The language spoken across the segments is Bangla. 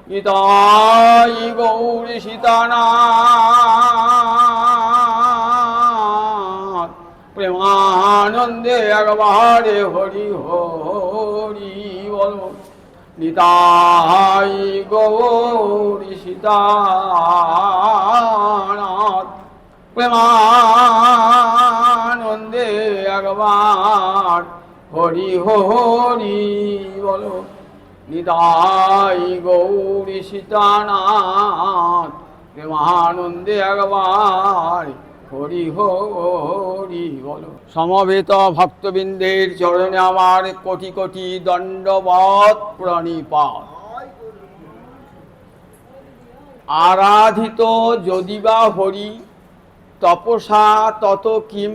নিতাই গৌরী সীতানাথ প্রেমানন্দে একবারে হরি হরি বল। নিতাই গৌরী সীতানাথ প্রেমানন্দে একবার হরি হরি বল। নিতাই গৌরী সীতানাথ প্রেমানন্দে একবার হরি হরি বল। সমবেত ভক্তবৃন্দের চরণে আমার কোটি কোটি দণ্ডবৎ প্রণিপাত। আরাধিত যদিবা হরি তপসা তত কিম,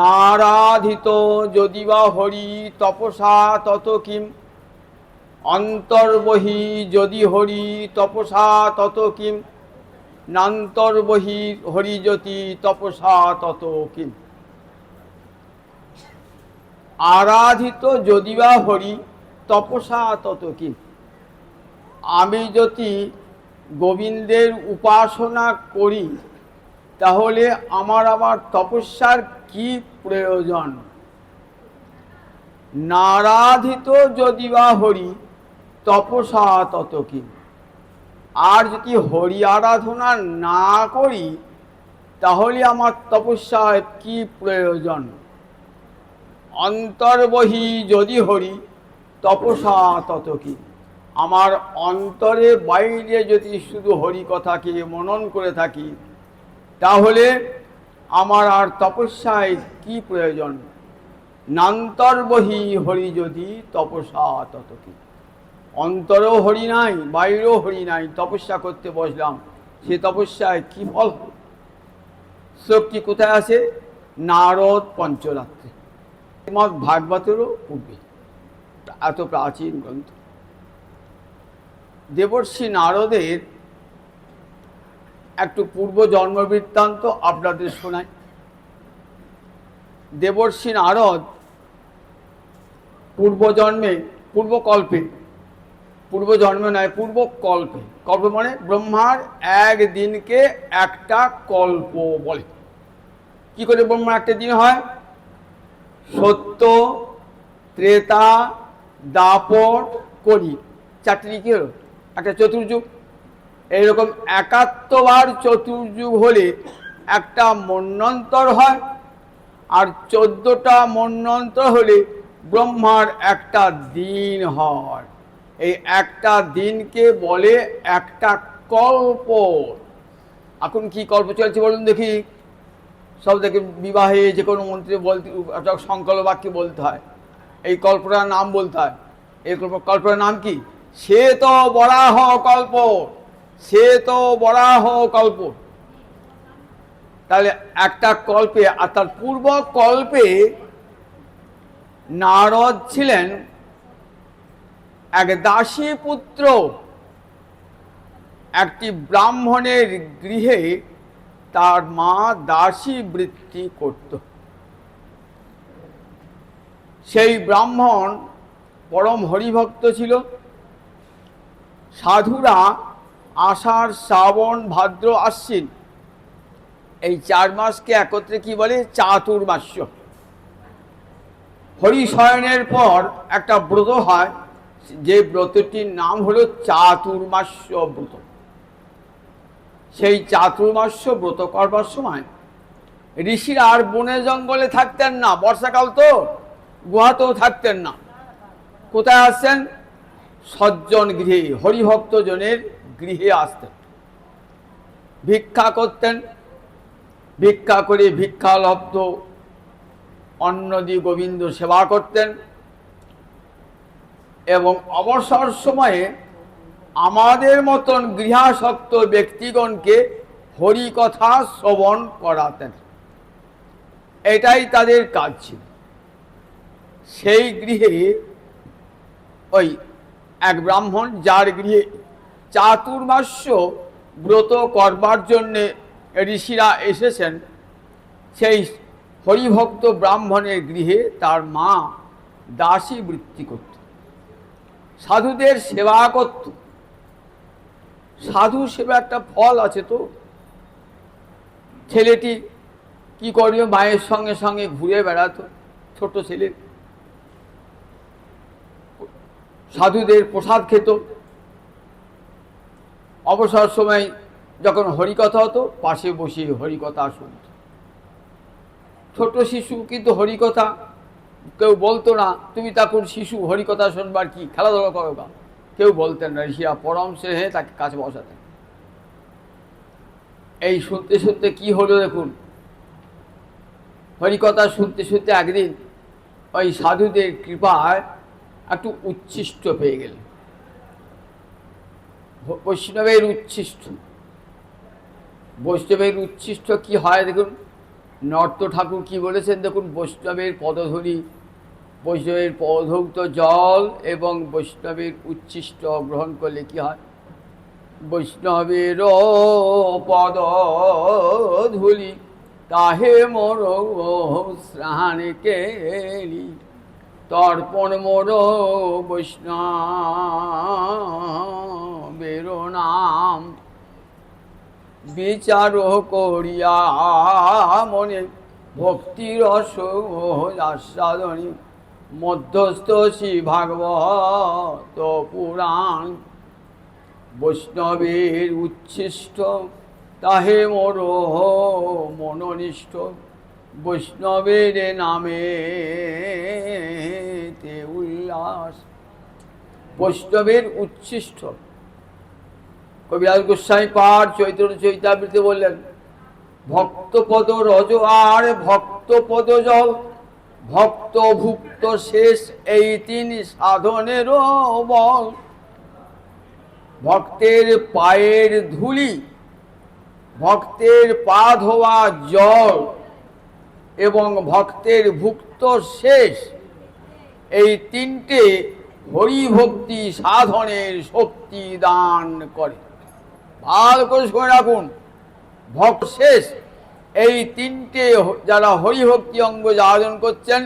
নারাধিত যদিবা হরি তপসা তত কিম, অন্তর্বহি যদি হরি তপসা তত কিম, নান্তর্বহি হরিজ্যোতি তপসা তত কিম। আরাধিত যদিবা হরি তপসা তত কিম। আমি যদি গোবিন্দের উপাসনা করি তাহলে আমার আবার তপস্যার কি প্রয়োজন? নারাধিত যদিবা হরি তপসা তত কি। আর যদি হরি আরাধনা না করি তাহলে আমার তপস্যার কি প্রয়োজন? অন্তর্বহি যদি হরি তপসা তত কি। আমার অন্তরে বাইরে যদি শুধু হরি কথাকে মনন করে থাকি তাহলে আমার আর তপস্যায় কি প্রয়োজন? নান্তর্বহি হরি যদি তপসা তত কি। অন্তরেও হরি নাই, বাইরেও হরি নাই, তপস্যা করতে বসলাম, সে তপস্যায় কি ফল? শক্তি কোথায় আছে? নারদ পঞ্চরাত্রে, শ্রীমদ্ ভাগবতেরও পূর্বে, এত প্রাচীন গ্রন্থ। দেবর্ষি নারদের একটু পূর্ব জন্ম বৃত্তান্ত আপনাদের শোনাই। দেবর্ষি নারদ পূর্বজন্মে, পূর্বজন্মে নয়, পূর্বকল্পে, কল্প মানে ব্রহ্মার একদিনকে একটা কল্প বলে। কি করে ব্রহ্মার একটা দিন হয়? সত্য, ত্রেতা, দাপর, কলি, চারটি কি হলো? একটা চতুর্যুগ। এইরকম ৭১ বার চতুর্যুগ হলে একটা মন্বন্তর হয়, আর ১৪টা মন্বন্তর হলে ব্রহ্মার একটা দিন হয়। এই একটা দিনকে বলে একটা কল্প। এখন কি কল্প চলছে বলুন দেখি? সব দেখে বিবাহে যে কোনো মন্ত্রী বলতে সংকল্প বাক্য বলতে হয়, এই কল্পটার নাম বলতে হয়। এই কল্পটার নাম কি? সে তো বরাহ কল্প, সে তো বরাহ কল্প। তাহলে একটা কল্পে, আর তার পূর্ব কল্পে নারদ ছিলেন এক দাসী পুত্র। একটি ব্রাহ্মণের গৃহে তার মা দাসী বৃত্তি করত। সেই ব্রাহ্মণ পরম হরিভক্ত ছিল। সাধুরা আষাঢ়, শ্রাবণ, ভাদ্র, আশ্বিন এই 4 মাসকে একত্রে কি বলে? চাতুর্মাস্য। হরিশয়নের পর একটা ব্রত হয়, যে ব্রতটির নাম হলো চাতুর্মাস্য ব্রত। সেই চাতুর্মাস্য ব্রত করবার সময় ঋষিরা আর বনে জঙ্গলে থাকতেন না, বর্ষাকাল তো, গুহাতেও থাকতেন না। কোথায় আসছেন? সজ্জন গৃহে, হরিভক্তজনের গৃহে আসতেন, ভিক্ষা করতেন। ভিক্ষা করে ভিক্ষালব্ধ অন্ন দিয়ে গোবিন্দ সেবা করতেন, এবং অবসর সময়ে আমাদের মতন গৃহাসক্ত ব্যক্তিগণকে হরিকথা শ্রবণ করাতেন। এটাই তাদের কাজ ছিল। সেই গৃহে ওই এক ব্রাহ্মণ, যার গৃহে চাতুর্মাস্য ব্রত করবার জন্যে ঋষিরা এসেছেন, সেই হরিভক্ত ব্রাহ্মণের গৃহে তার মা দাসী বৃত্তি করত, সাধুদের সেবা করত। সাধু সেবা একটা ফল আছে তো। ছেলেটি কি করবে, মায়ের সঙ্গে সঙ্গে ঘুরে বেড়াতো, ছোট ছেলে, সাধুদের প্রসাদ খেত, অবসর সময় যখন হরিকথা হতো পাশে বসে হরিকথা শুনত। ছোট শিশু, কিন্তু হরিকথা কেউ বলতো না, তুমি তখন শিশু, হরিকথা শুনবার কি, খেলাধুলা করো না, কেউ বলতেন না। ঋষিরা পরম স্নেহে তাকে কাছে বসাতেন। এই শুনতে শুনতে কি হলো দেখুন, হরিকথা শুনতে শুনতে একদিন ওই সাধুদের কৃপায় একটু উচ্ছিষ্ট পেয়ে গেলেন, বৈষ্ণবের উচ্ছিষ্ট। বৈষ্ণবের উচ্ছিষ্ট কি হয় দেখুন, নর্ত ঠাকুর কি বলেছেন দেখুন, বৈষ্ণবের পদধূলি, বৈষ্ণবের পদধৌত জল এবং বৈষ্ণবের উচ্ছিষ্ট গ্রহণ করলে কি হয়, বৈষ্ণবের পদধূলি তাহে মোর স্নান কেলি, তর্পণ মোর বৈষ্ণবের নাম, বিচার করিয়া মনে ভক্তির আস্বাদনী, মধ্যস্থ শ্রী ভাগবত পুরাণ, বৈষ্ণবের উচ্ছিষ্ট তাহে মোর মনোনিষ্ঠ, বৈষ্ণবের নামে তে উল্লাস। বৈষ্ণবের উচ্ছিষ্ট কবিরাজ গোস্বামী পাঠ চৈতন্য চৈতামৃতে বললেন, ভক্তপদ রজ আর ভক্তপদ জল, ভক্ত ভুক্ত শেষ এই তিন সাধনের বল, ভক্তের পায়ের ধুলি, ভক্তের পা ধোয়া জল এবং ভক্তের ভুক্ত শেষ, এই তিনটে হরিভক্তি সাধনের শক্তি দান করে। ভালো করে শুনে রাখুন, ভক্ত শেষ এই তিনটে যারা হরিভক্তি অঙ্গ সাধন করছেন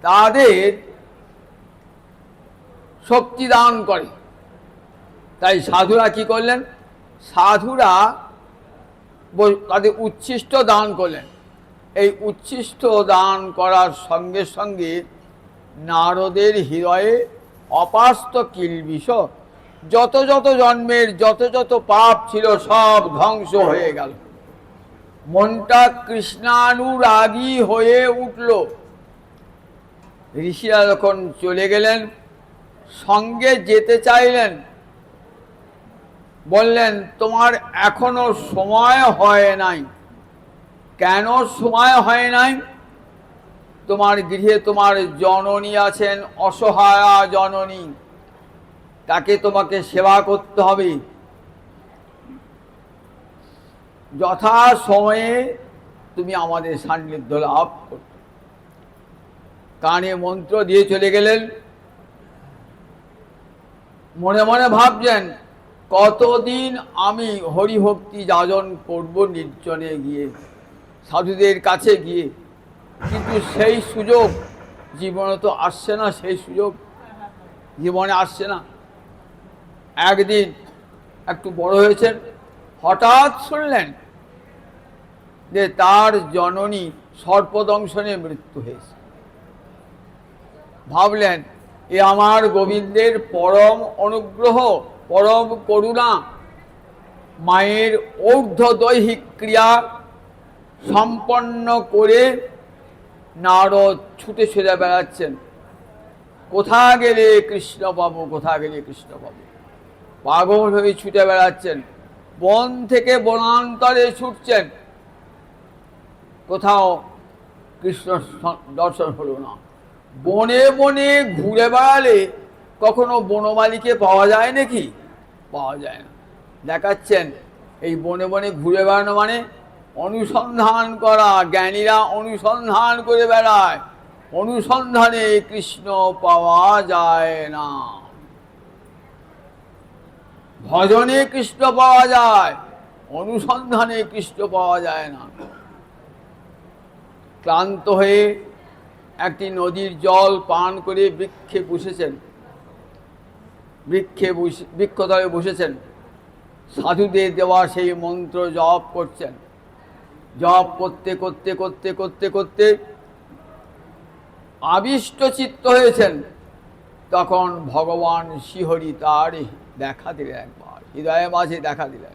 তাদের শক্তি দান করে। তাই সাধুরা কি করলেন, সাধুরা তাদের উচ্ছিষ্ট দান করলেন। এই উচ্ছিষ্ট দান করার সঙ্গে সঙ্গে নারদের হৃদয়ে অপাস্ত কিলবিষ, যত যত জন্মের যত যত পাপ ছিল সব ধ্বংস হয়ে গেল। মনটা কৃষ্ণানুরাগী হয়ে উঠল। ঋষিরা যখন চলে গেলেন, সঙ্গে যেতে চাইলেন, বললেন তোমার এখনো সময় হয় নাই। কেন সময় হয় নাই? তোমার গৃহে তোমার জননী আছেন, অসহায়া জননী, তাকে তোমাকে সেবা করতে হবে। যথা সময়ে তুমি আমাদের সান্নিধ্য লাভ করতে। কানে মন্ত্র দিয়ে চলে গেলেন। মনে মনে ভাবছেন, কতদিন আমি হরিভক্তি যাজন করব নির্জনে গিয়ে, সাধুদের কাছে গিয়ে, কিন্তু সেই সুযোগ জীবনে তো আসছে না, সেই সুযোগ জীবনে আসছে না। একদিন একটু বড় হয়েছেন, হঠাৎ শুনলেন যে তার জননী সর্পদংশনে মৃত্যু হয়েছে। ভাবলেন, এ আমার গোবিন্দের পরম অনুগ্রহ, পরম করুণা। মায়ের ঊর্ধ্বদৈহিক ক্রিয়া সম্পন্ন করে নারদ ছুটে ছুটে বেড়াচ্ছেন, কোথা গেলে কৃষ্ণ পাবো, কোথা গেলে কৃষ্ণ পাবো। পাগল হয়ে ছুটে বেড়াচ্ছেন, বন থেকে বনান্তরে ছুটছেন, কোথাও কৃষ্ণ দর্শন হলো না। বনে বনে ঘুরে বেড়ালে কখনো বনমালীকে পাওয়া যায় নাকি? পাওয়া যায় না। দেখাচ্ছেন এই বনে বনে ঘুরে বেড়ানো মানে অনুসন্ধান করা। জ্ঞানীরা অনুসন্ধান করে বেড়ায়, অনুসন্ধানে কৃষ্ণ পাওয়া যায় না। ভজনে কৃষ্ণ পাওয়া যায়, অনুসন্ধানে কৃষ্ণ পাওয়া যায় না। ক্লান্ত হয়ে একটি নদীর জল পান করে বৃক্ষে বসেছেন, বৃক্ষতলে বসেছেন। সাধুদের দেওয়া সেই মন্ত্র জপ করছেন। জপ করতে করতে করতে করতে করতে আবিষ্ট চিত্ত হয়েছেন। তখন ভগবান শ্রীহরি তার দেখা দিলেন, একবার হৃদয়ের মাঝে দেখা দিলেন,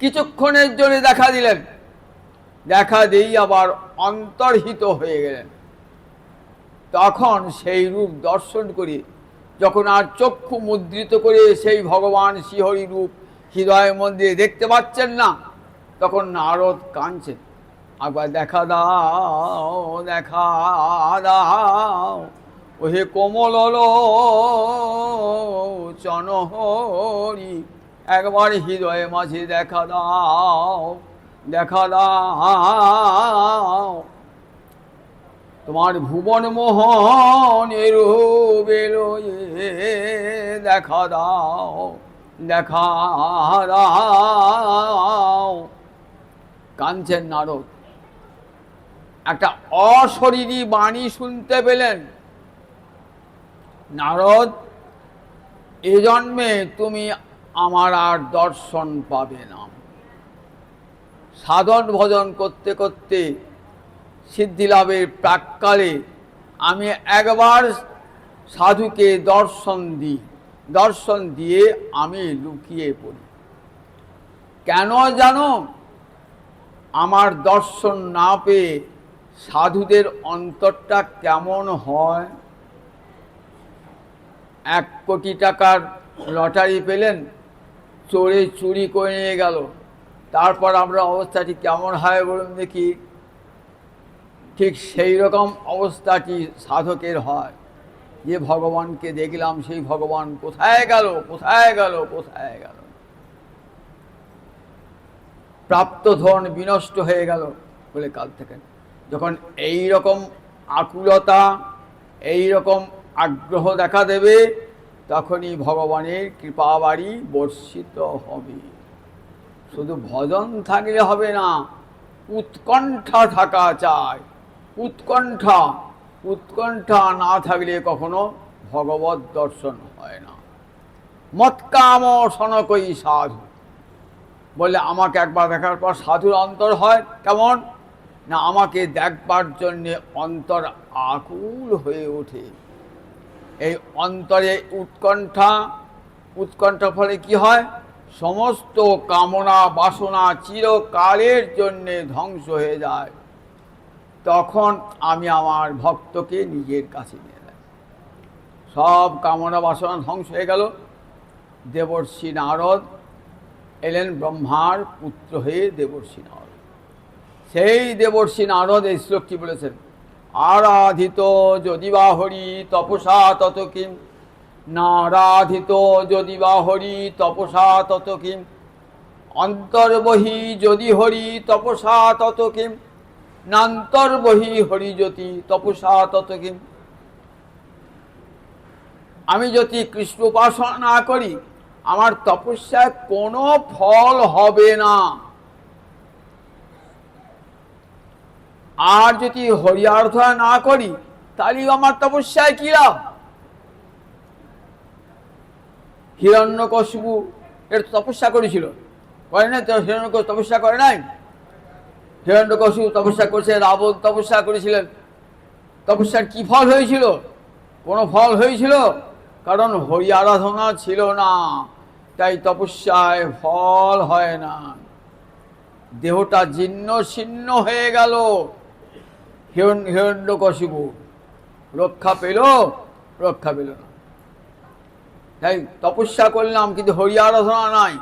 কিছুক্ষণের জন্য দেখা দিলেন। দেখা দিয়েই আবার অন্তর্হিত হয়ে গেলেন। তখন সেই রূপ দর্শন করে যখন আর চক্ষু মুদ্রিত করে সেই ভগবান শ্রীহরি রূপ হৃদয়ের মন্দিরে দেখতে পাচ্ছেন না, তখন নারদ কাঁদছেন, একবার দেখা দাও, দেখা দাও, ওহে কোমল লোচন হরি, একবার হৃদয়ে মাঝে দেখা দাও, দেখা দাও, তোমার ভুবন মোহনের বেরোয়ে দেখা দাও, দেখা দাও। কাঁদছেন নারদ। একটা অশরীরী বাণী শুনতে পেলেন, নারদ, এ জন্মে তুমি আমার আর দর্শন পাবে না। সাধন ভজন করতে করতে সিদ্ধিলাভের প্রাক্কালে আমি একবার সাধুকে দর্শন দিই, দর্শন দিয়ে আমি লুকিয়ে পড়ি। কেন জানো? আমার দর্শন না পেয়ে সাধুদের অন্তরটা কেমন হয়? 1 কোটি টাকার লটারি পেলেন, চোরে চুরি করে নিয়ে গেল, তারপর আমরা অবস্থাটি কেমন হয় বলুন দেখি? ঠিক সেই রকম অবস্থাটি সাধকের হয়, যে ভগবানকে দেখলাম সেই ভগবান কোথায় গেল, কোথায় গেল, কোথায় গেল? প্রাপ্ত ধন বিনষ্ট হয়ে গেল বলে কাল থেকে যখন এই রকম আকুলতা, এই রকম আগ্রহ দেখা দেবে, তখনই ভগবানের কৃপাবাড়ি বর্ষিত হবে। শুধু ভজন থাকলে হবে না, উৎকণ্ঠা থাকা চাই। উৎকণ্ঠা, উৎকণ্ঠা না থাকলে কখনো ভগবত দর্শন হয় না। মৎকাম সনকই সাধু বলে, আমাকে একবার দেখার পর সাধুর অন্তর হয় কেমন না, আমাকে দেখবার জন্যে অন্তর আকুল হয়ে ওঠে। এই অন্তরে উৎকণ্ঠা, উৎকণ্ঠার ফলে কি হয়? সমস্ত কামনা বাসনা চিরকালের জন্যে ধ্বংস হয়ে যায়। তখন আমি আমার ভক্তকে নিজের কাছে নিয়ে যাই। সব কামনা বাসনা ধ্বংস হয়ে গেল। দেবর্ষি নারদ এলেন ব্রহ্মার পুত্র হয়ে, দেবর্ষি নারদ। সেই দেবর্ষি নারদ এই শ্লোকটি বলেছেন, আরাধিত যদি বা হরি তপসা তত কিম, নারাধিত যদি বা হরি তপসা তত কিম, অন্তর্বহি যদি হরি তপসা তত কিম, নান্তর্বহি হরি জ্যোতি তপসা তত কিম। আমি যদি কৃষ্ণ উপাসনা না করি, আমার তপস্যায় কোনো ফল হবে না। আর যদি হরি আরাধনা না করি, তাহলে আমার তপস্যায় কি লাভ? হিরণ্যকশিপু এর তপস্যা করেছিল, করে নাই? হিরণ্যকশিপু তপস্যা করে নাই? হিরণ্যকশিপু তপস্যা করেছে, রাবণ তপস্যা করেছিলেন। তপস্যার কি ফল হয়েছিল? কোনো ফল হয়েছিল? কারণ হরি আরাধনা ছিল না, তাই তপস্যায় ফল হয় না। দেহটা জীর্ণ শীর্ণ হয়ে গেল। হিরণ্যকশিপু রক্ষা পেল? রক্ষা পেল না। তাই তপস্যা করলাম কিন্তু হরি আরাধনা নাই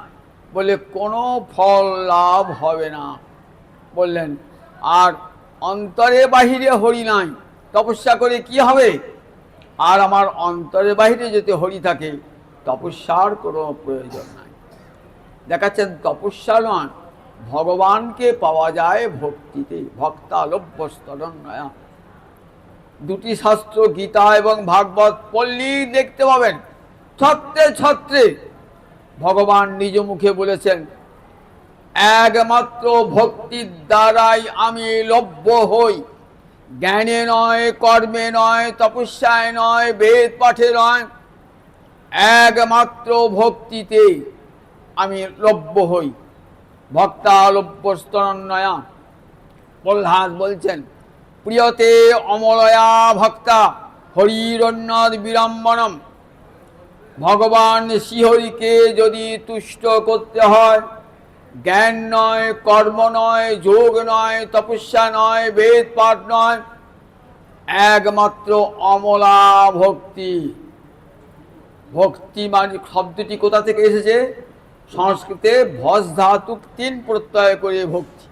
বলে কোনো ফল লাভ হবে না বললেন। আর অন্তরে বাহিরে হরি নাই, তপস্যা করে কি হবে? আর আমার অন্তরে বাহিরে যদি হরি থাকে, তপস্যার কোনো প্রয়োজন নাই। দেখাচ্ছেন তপস্যা নয়, ভগবানকে পাওয়া যায় ভক্তিতে। ভক্তালভ্যস্তরণ্যয়া, দুটি শাস্ত্র গীতা এবং ভাগবত পড়লেই দেখতে পাবেন, ছত্রে ছত্রে ভগবান নিজ মুখে বলেছেন, একমাত্র ভক্তির দ্বারাই আমি লভ্য হই, জ্ঞানে নয়, কর্মে নয়, তপস্যায় নয়, বেদ পাঠে নয়, একমাত্র ভক্তিতে। আমি লভ্য হই। ভক্তালভ্যস্তনয়া প্রহ্লাদ বলছেন, প্রিয়তে অমলয়া ভক্তা হরিরন্যদ বিড়ম্বনম। ভগবান শ্রীহরিকে যদি তুষ্ট করতে হয়, জ্ঞান নয়, কর্ম নয়, যোগ নয়, তপস্যা নয়, বেদ পাঠ নয়, একমাত্র অমলা ভক্তি। ভক্তি মানে শব্দটি কোথা থেকে এসেছে? সংস্কৃতে ভজ ধাতু 3 প্রত্যয় করে ভক্তি।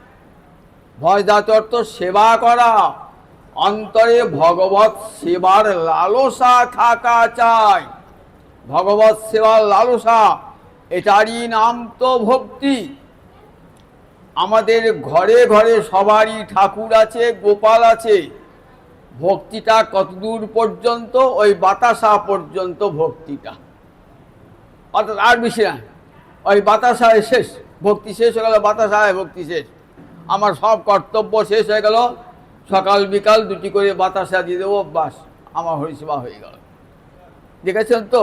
ভজ ধাতু অর্থ সেবা করা, অন্তরে ভগবত সেবার লালসা থাকা চাই। ভগবত সেবার লালসা, এটারই নাম তো ভক্তি। আমাদের ঘরে ঘরে সবারই ঠাকুর আছে, গোপাল আছে। ভক্তিটা কতদূর পর্যন্ত? ওই বাতাসা পর্যন্ত ভক্তিটা, অর্থাৎ আর বেশি না। ওই বাতাসায় শেষ, ভক্তি শেষ হয়ে গেল, বাতাসায় ভক্তি শেষ। আমার সব কর্তব্য শেষ হয়ে গেল, সকাল বিকাল 2টি করে বাতাসা দিয়ে দেবো, বাস আমার হরিসেবা হয়ে গেল। দেখেছেন তো?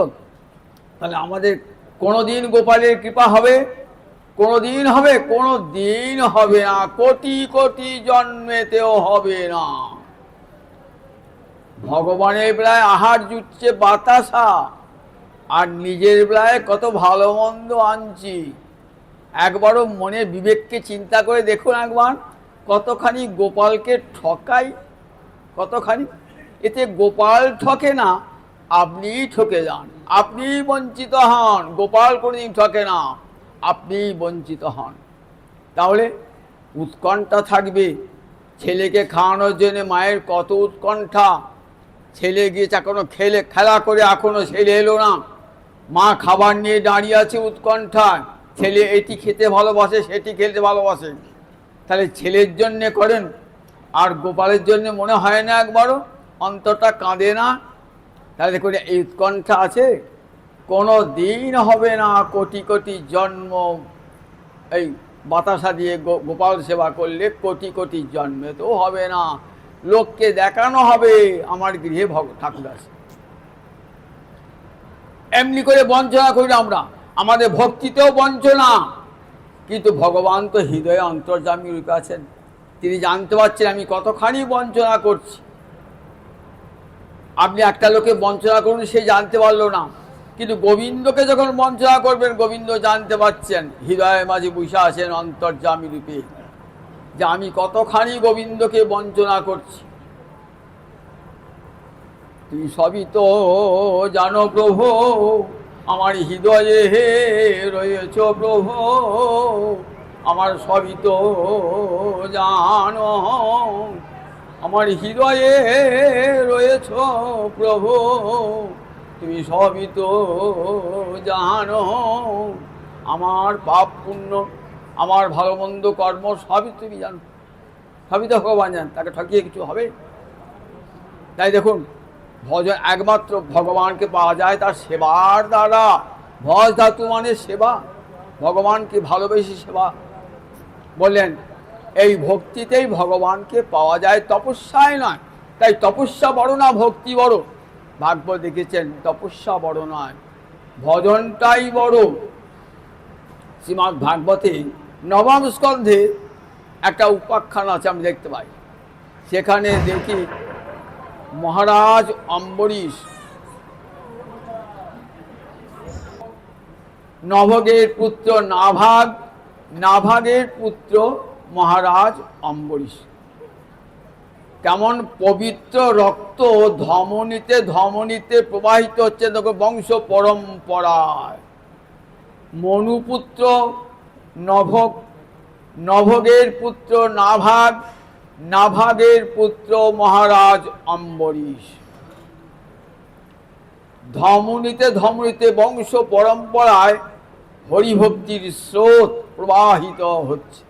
তাহলে আমাদের কোনোদিন গোপালের কৃপা হবে? কোনোদিন হবে? কোনোদিন হবে না, কোটি কোটি জন্মেতেও হবে না। ভগবানের বেলায় আহার জুটছে বাতাসা, আর নিজের বেলায় কত ভালো মন্দ আনছি। একবারও মনে বিবেককে চিন্তা করে দেখুন, একবার কতখানি গোপালকে ঠকাই, কতখানি। এতে গোপাল ঠকে না, আপনিই ঠকে যান, আপনিই বঞ্চিত হন। গোপাল কোনোদিন ঠকে না, আপনিই বঞ্চিত হন। তাহলে উৎকণ্ঠা থাকবে। ছেলেকে খাওয়ানোর জন্য মায়ের কত উৎকণ্ঠা। ছেলে গিয়েছে এখনো খেলা করে, এখনো ছেলে এলো না, মা খাবার নিয়ে দাঁড়িয়ে আছে উৎকণ্ঠায়। ছেলে এটি খেতে ভালোবাসে, সেটি খেতে ভালোবাসে। তাহলে ছেলের জন্যে করেন, আর গোপালের জন্য মনে হয় না একবারও? অন্তরটা কাঁদে না? তাহলে দেখুন, এই উৎকণ্ঠা আছে, কোনো দিন হবে না। কোটি কোটি জন্ম এই বাতাসা দিয়ে গোপাল সেবা করলে কোটি কোটি জন্মে তো হবে না। লোককে দেখানো হবে আমার গৃহে ঠাকুর আছে। এমনি করে বঞ্চনা করি না আমরা, আমাদের ভক্তিতেও বঞ্চনা। কিন্তু ভগবান তো হৃদয়ে অন্তর্যামী রূপে আছেন, তিনি জানতে পারছেন আমি কতখানি বঞ্চনা করছি। আপনি একটা লোকে বঞ্চনা করুন, সে জানতে পারলো না, কিন্তু গোবিন্দকে যখন বঞ্চনা করবেন, গোবিন্দ জানতে পারছেন, হৃদয়ের মাঝে বসে আছেন অন্তর্যামী রূপে, যে আমি কতখানি গোবিন্দকে বঞ্চনা করছি। তুমি সবই তো জানো প্রভু, আমার হৃদয়ে রয়েছ প্রভু, আমার সবই তো জানো, আমার হৃদয়ে রয়েছ প্রভু, তুমি সবই তো জানো। আমার পাপ পুণ্য, আমার ভালো মন্দ কর্ম সবই তুমি জানো, সবই তো ভগবান জান, তাকে ঠকিয়ে কিছু হবে? তাই দেখুন, ভজন একমাত্র ভগবানকে পাওয়া যায় তার সেবার দ্বারা। ভজ ধাতু মানে সেবা, ভগবানকে ভালোবেসে সেবা। বললেন এই ভক্তিতেই ভগবানকে পাওয়া যায়, তপস্যায় নয়। তাই তপস্যা বড় না, ভক্তি বড়? ভাগবত দেখেছেন, তপস্যা বড় নয়, ভজনটাই বড়। শ্রীমদ্ ভাগবতে 9ম স্কন্ধে একটা উপাখ্যান আছে, আমি দেখতে পাই। সেখানে দেখি মহারাজ অম্বরীশ, নভগের পুত্র নাভাগ, নাভাগের পুত্র মহারাজ অম্বরীশ। কেমন পবিত্র রক্ত ধমনীতে ধমনীতে প্রবাহিত হচ্ছে, দেখো বংশ পরম্পরায়। মনুপুত্র নভগ, নভগের পুত্র নাভাগ, নাভাগের পুত্র মহারাজ অম্বরীশ। ধমনীতে ধমনীতে বংশ পরম্পরায় হরিভক্তির স্রোত প্রবাহিত হচ্ছে।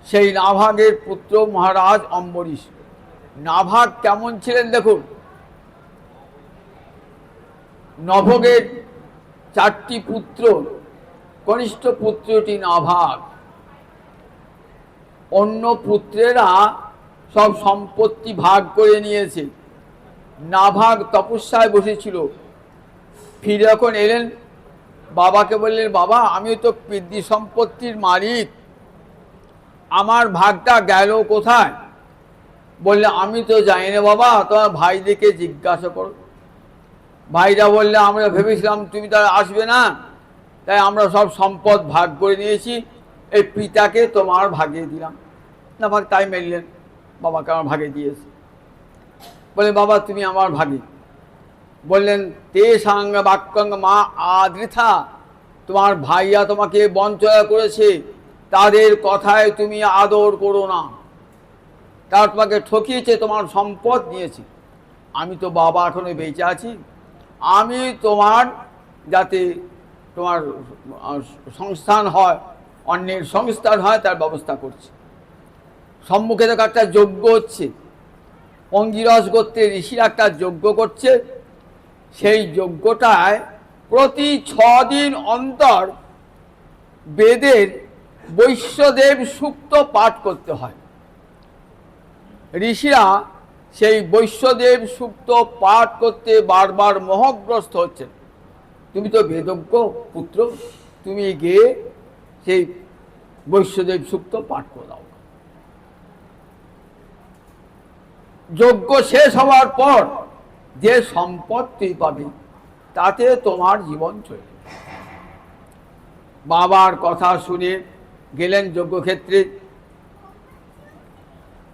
সেই নাভাগের পুত্র মহারাজ অম্বরীশ। নাভাগ কেমন ছিলেন দেখুন, নভগের 4টি পুত্র, কনিষ্ঠ পুত্রটি নাভাগ। অন্য পুত্রেরা সব সম্পত্তি ভাগ করে নিয়েছে। নাভাগ তপস্যায় বসেছিল, ফিরে যখন এলেন বাবাকে বললেন, বাবা আমি তো পিতৃ সম্পত্তির মালিক, আমার ভাগটা গেল কোথায়? বললে, আমি তো জানি না বাবা, তোমার ভাইদেরকে জিজ্ঞাসা করো। ভাইরা বললে, আমরা ভেবেছিলাম তুমি তারা আসবে না, তাই আমরা সব সম্পদ ভাগ করে নিয়েছি, এই পিতাকে তোমার ভাগে দিলাম। না ভাগ, তাই মেনলেন, বাবাকে আমার ভাগে দিয়েছে। বলে, বাবা তুমি আমার ভাগে। বললেন, তে সাঙ্গ বাক্যং মা আদৃথা, তোমার ভাইয়া তোমাকে বঞ্চনা করেছে, তাদের কথায় তুমি আদর করো না, তারা তোমাকে ঠকিয়েছে, তোমার সম্পদ নিয়েছে। আমি তো বাবা এখনো বেঁচে আছি, আমি তোমার যাতে তোমার সংস্থান হয়, অন্যের সংস্থান হয়, তার ব্যবস্থা করছি। সম্মুখে দেখো একটা যজ্ঞ হচ্ছে, অঙ্গিরস গোত্রের ঋষিরা একটা যজ্ঞ করছে। সেই যজ্ঞটায় প্রতি 6 দিন অন্তর বেদের বৈশ্যদেব সূক্ত পাঠ করতে হয়। ঋষিরা সেই বৈশ্যদেব সূক্ত পাঠ করতে বারবার মোহগ্রস্ত হচ্ছেন। তুমি তো বেদজ্ঞ পুত্র, তুমি গিয়ে সেই বৈশ্যদেব সূক্ত পাঠ করে দাও। যজ্ঞ শেষ হওয়ার পর যে সম্পদ তুই পাবি, তাতে তোমার জীবন চলে। বাবার কথা শুনে গেলেন যজ্ঞক্ষেত্রে।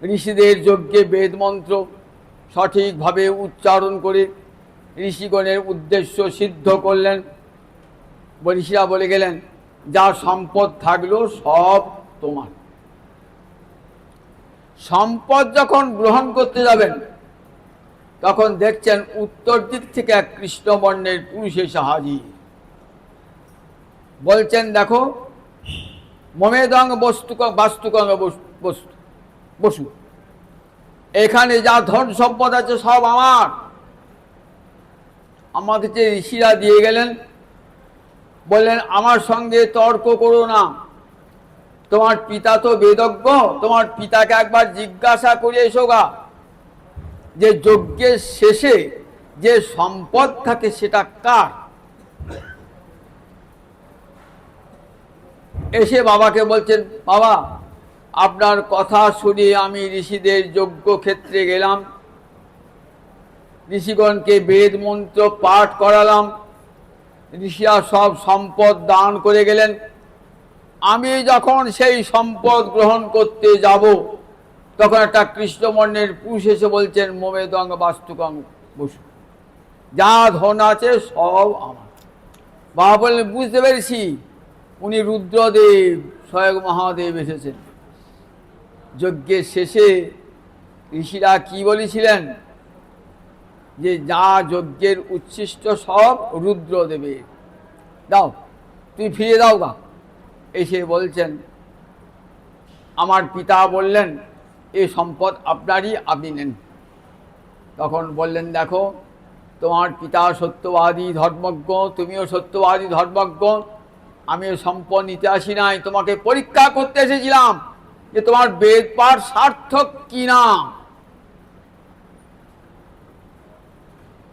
ঋষিদের যজ্ঞে বেদ মন্ত্র সঠিকভাবে উচ্চারণ করে ঋষিগণের উদ্দেশ্য সিদ্ধ করলেন। ঋষিরা বলে গেলেন, যা সম্পদ থাকলো সব তোমার। সম্পদ যখন গ্রহণ করতে যাবেন, তখন দেখছেন উত্তর দিক থেকে এক কৃষ্ণবর্ণের পুরুষ এসে হাজির। বলছেন, দেখো মমেদং বাস্তুকং বসু, এখানে যা ধন সম্পদ আছে সব আমার। আমাকে যে ঋষিরা দিয়ে গেলেন, বললেন আমার সঙ্গে তর্ক করো না, তোমার পিতা তো বেদজ্ঞ, তোমার পিতাকে একবার জিজ্ঞাসা করে এসো গা, যে যজ্ঞের শেষে যে সম্পদ থাকে সেটা কার। এসে বাবাকে বলছেন, বাবা আপনার কথা শুনে আমি ঋষিদের যজ্ঞ ক্ষেত্রে গেলাম, ঋষিগণকে বেদ মন্ত্র পাঠ করালাম, ঋষিরা সব সম্পদ দান করে গেলেন। আমি যখন সেই সম্পদ গ্রহণ করতে যাব, তখন একটা কৃষ্ণবর্ণের পুরুষ এসে বলছেন, মোমেদং বাস্তুকং বসু, যা ধন আছে সব আমার। বাবা বললেন, বুঝতে পেরেছি, উনি রুদ্রদেব স্বয়ং মহাদেব এসেছেন। যজ্ঞের শেষে ঋষিরা কি বলেছিলেন, যে যা যজ্ঞের উচ্ছিষ্ট সব রুদ্রদেবের, দাও তুমি ফিরে দাও গা। এসে বলছেন, আমার পিতা বললেন এই সম্পদ আপনারই, আপনি নেন। তখন বললেন, দেখো তোমার পিতা সত্যবাদী ধর্মজ্ঞ, তুমিও সত্যবাদী ধর্মজ্ঞ, আমি সম্পদ নিতে আসি নাই, তোমাকে পরীক্ষা করতে এসেছিলাম যে তোমার বেদ পাঠ সার্থক কিনা।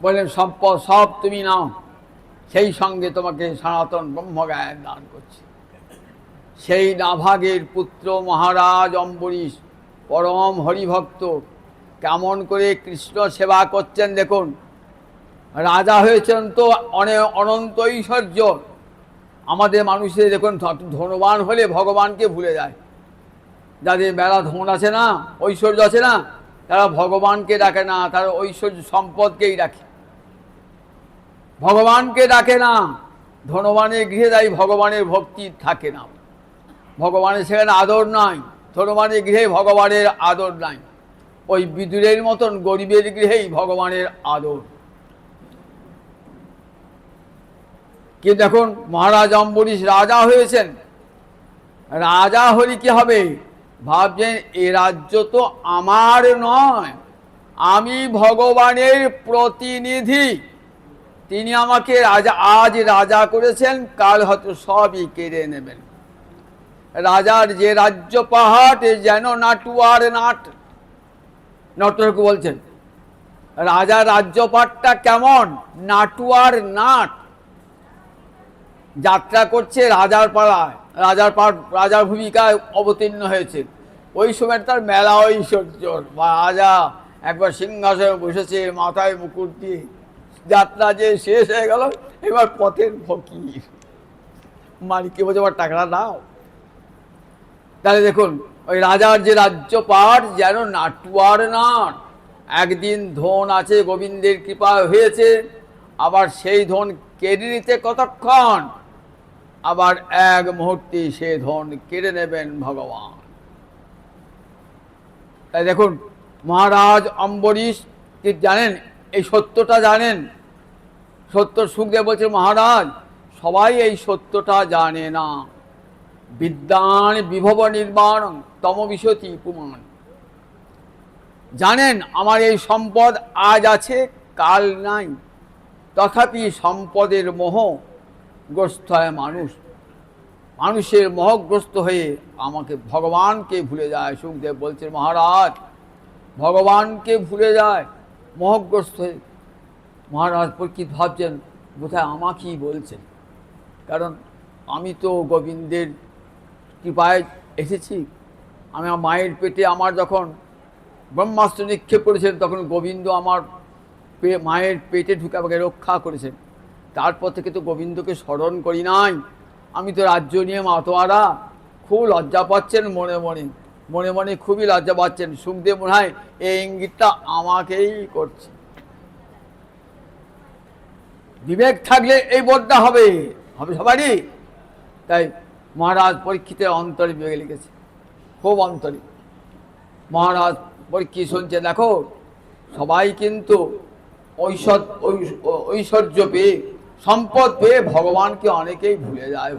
বললেন, সম্পদ সব তুমি নাও, সেই সঙ্গে তোমাকে সনাতন ব্রহ্মজ্ঞান দান করছি। সেই নাভাগের পুত্র মহারাজ অম্বরীশ পরম হরিভক্ত, কেমন করে কৃষ্ণ সেবা করছেন দেখুন। রাজা হয়েছেন তো অনন্ত ঐশ্বর্য। আমাদের মানুষের দেখুন ধনবান হলে ভগবানকে ভুলে যায়। যাদের বেলা ধন আছে না, ঐশ্বর্য আছে না, তারা ভগবানকে ডাকে না, তারা ঐশ্বর্য সম্পদকেই ডাকে, ভগবানকে ডাকে না। ধনবানের গৃহে যাই ভগবানের ভক্তি থাকে না, ভগবানের সেখানে আদর নাই। ধনবানের গৃহে ভগবানের আদর নাই, ওই বিদুরের মতন গরিবের গৃহেই ভগবানের আদর। কিন্তু এখন মহারাজ অম্বরীশ রাজা হয়েছেন, রাজা হলে কি হবে, ভাবছেন এ রাজ্য তো আমার নয়, আমি ভগবানের প্রতিনিধি, তিনি আমাকে রাজা আজ রাজা করেছেন, কাল হয়তো সবই কেড়ে নেবেন। রাজার যে রাজ্য পাহাড় যেন নাটুয়ার নাট। নটরকু বলছেন, রাজার রাজ্যপাটটা কেমন, নাটুয়ার নাট। যাত্রা করছে রাজার পাড়ায়, রাজার ভূমিকায় অবতীর্ণ হয়েছে। ওই সময় তার মেলা ঐশ্বর্য, বা রাজা একবার সিংহাসনে বসেছে, মাথায় মুকুট দিয়ে, যাত্রা যে শেষ হয়ে গেল, এবার পথের ফকির, মালিককে বলছে আবার টাকাটা দাও। তাহলে দেখুন, ওই রাজার যে রাজ্যপাট যেন নাটুয়ার নাট, একদিন ধন আছে, গোবিন্দের কৃপা হয়েছে, আবার সেই ধন কেড়ে নিতে কতক্ষণ, আবার এক মুহূর্তে সে ধন কেড়ে নেবেন ভগবান। তাই দেখুন, মহারাজ অম্বরীশ কি জানেন, এই সত্যটা জানেন। সত্য সুখদেব বলছে, মহারাজ সবাই এই সত্যটা জানে না। বিদ্যান বিভব নির্মাণ তম বিশতি পুমান। জানেন আমার এই সম্পদ আজ আছে কাল নাই, তথাপি সম্পদের মোহগ্রস্ত হয় মানুষ, মানুষের মোহগ্রস্ত হয়ে আমাকে ভগবানকে ভুলে যায়। সুখদেব বলছে, মহারাজ ভগবানকে ভুলে যায় মোহগ্রস্ত হয়ে। মহারাজ পরীক্ষিত ভাবছেন বোধহয় আমাকেই বলছেন, কারণ আমি তো গোবিন্দের কৃপায় এসেছি। আমি আমার মায়ের পেটে, আমার যখন ব্রহ্মাস্ত্র নিক্ষেপ করেছেন, তখন গোবিন্দ আমার মায়ের পেটে ঢুকে আমাকে রক্ষা করেছেন। তারপর থেকে তো গোবিন্দকে স্মরণ করি নাই। আমি তো রাজ্য নিয়ে মাতোয়ারা। খুব লজ্জা পাচ্ছেন মনে মনে, মনে মনে খুবই লজ্জা পাচ্ছেন। সুখদেব মনে হয় এই ইঙ্গিতটা আমাকেই করছে। বিবেক থাকলে এই বোধটা হবে সবারই। তাই মহারাজ পরীক্ষিতের অন্তরে বিবেকে লিখেছে, খুব অন্তরে। মহারাজ পরীক্ষিত শুনছে, দেখো সবাই কিন্তু ঐশ্বর্য পেয়ে, সম্পদ পেয়ে ভগবানকে অনেকেই ভুলে যায়।